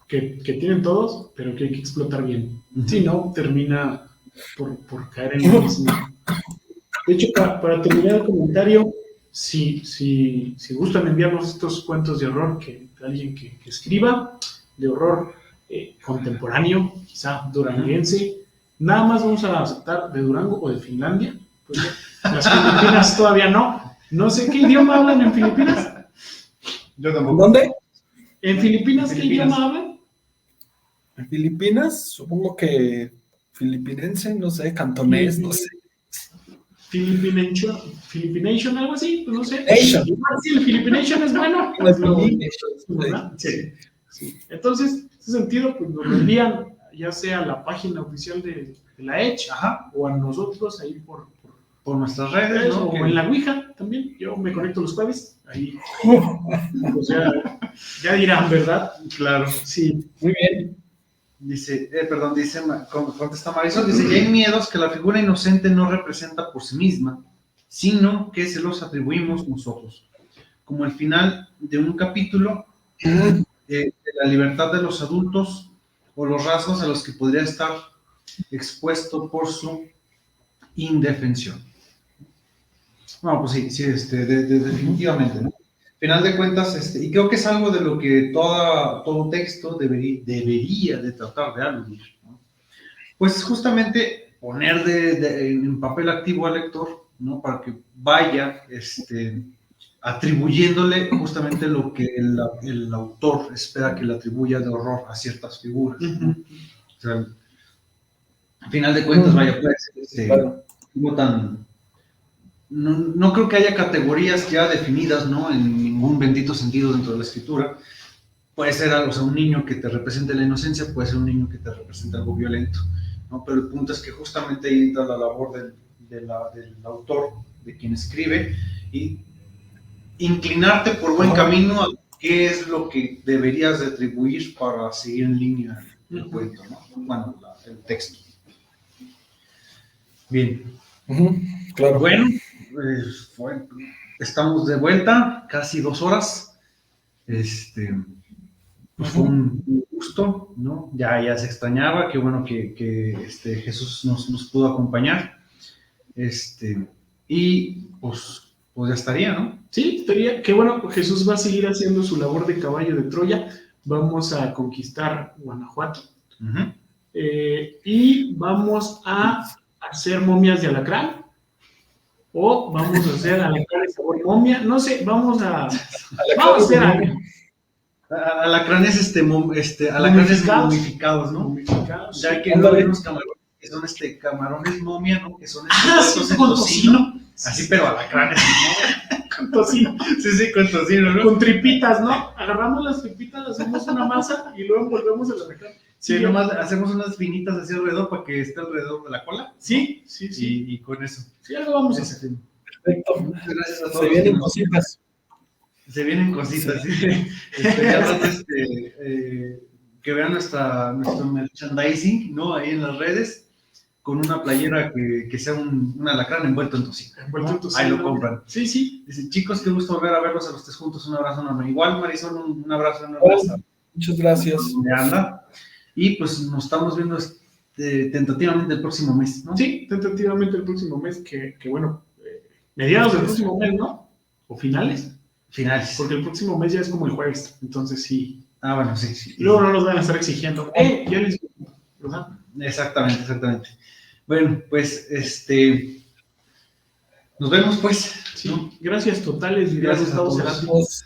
que tienen todos, pero que hay que explotar bien. Si no, termina por caer en lo mismo. De hecho, para terminar el comentario, si gustan enviarnos estos cuentos de horror de alguien que escriba, de horror contemporáneo, quizá duranguense, nada más vamos a aceptar de Durango o de Finlandia. Pues, las Filipinas todavía no, No sé qué idioma hablan en Filipinas. Yo tampoco. ¿Dónde? ¿En Filipinas qué Filipinas. idioma hablan? En Filipinas, supongo que filipinense, no sé, cantonés, no sé. Filipination, algo así, pues no sé. Nation. Igual si el Filipination es bueno, pues ¿verdad? Sí. Sí. Entonces, en ese sentido, pues nos lo envían ya sea a la página oficial de la Edge Ajá. o a nosotros ahí por Por nuestras redes, ¿no? o Que- en la Ouija también. Yo me conecto los jueves, ahí. Pues ya dirán, ¿verdad? Claro. Sí. Muy bien. Dice, contesta Marisol, dice, ya hay miedos que la figura inocente no representa por sí misma, sino que se los atribuimos nosotros. Como el final de un capítulo, de la libertad de los adultos o los rasgos a los que podría estar expuesto por su indefensión. No, pues sí, definitivamente, ¿no? Final de cuentas, y creo que es algo de lo que todo texto debería de tratar de aludir, ¿no? Pues justamente poner en papel activo al lector, ¿no? Para que vaya atribuyéndole justamente lo que el autor espera que le atribuya de horror a ciertas figuras, ¿no? O sea, al final de cuentas, vaya, pues, Claro. como tan... No creo que haya categorías ya definidas, ¿no? En ningún bendito sentido dentro de la escritura. Puede ser algo, o sea, un niño que te represente la inocencia, puede ser un niño que te represente algo violento, ¿no? Pero el punto es que justamente ahí entra la labor del autor, de quien escribe, y inclinarte por buen camino a qué es lo que deberías de atribuir para seguir en línea el cuento, ¿no? Bueno, el texto. Bien. Claro. Bueno, estamos de vuelta, casi 2 horas. Pues fue un gusto, ¿no? Ya se extrañaba, qué bueno que Jesús nos pudo acompañar. Y pues ya estaría, ¿no? Sí, estaría. Qué bueno, Jesús va a seguir haciendo su labor de caballo de Troya. Vamos a conquistar Guanajuato. Uh-huh. Y vamos a hacer momias de alacrán. O vamos a hacer alacrán de sabor momia. No sé, vamos a hacer algo. Alacranes, alacranes momificados, ¿no? Momificados. Ya que luego hay unos camarones que son camarones momia, ¿no? Que son sí, con tocino. Así, pero alacranes, ¿no? Con tocino. Sí, con tocino, ¿no? Con tripitas, ¿no? Agarramos las tripitas, hacemos una masa y luego envolvemos el alacrán. Sí, nomás hacemos unas finitas así alrededor para que esté alrededor de la cola. Sí. Y con eso. Sí, algo vamos a hacer. Perfecto. Muchas gracias a todos. Se vienen cositas. Se vienen cositas, sí. Ya rato, que vean nuestro merchandising, ¿no? Ahí en las redes, con una playera que sea un alacrán envuelto en tocino. Ahí lo compran. Sí. Dicen, chicos, qué gusto volver a verlos a los 3 juntos. Un abrazo enorme. Igual, Marisol, un abrazo enorme. Muchas gracias. Anda. Y pues nos estamos viendo tentativamente el próximo mes, ¿no? Sí, tentativamente el próximo mes, que bueno, mediados del próximo mes, ¿no? ¿O finales? Finales. Porque el próximo mes ya es como el jueves, entonces sí. Ah, bueno, sí. Y luego no nos van a estar exigiendo. Ya les... ¿verdad? Exactamente. Bueno, pues, nos vemos, pues. Sí, gracias totales. Gracias a todos.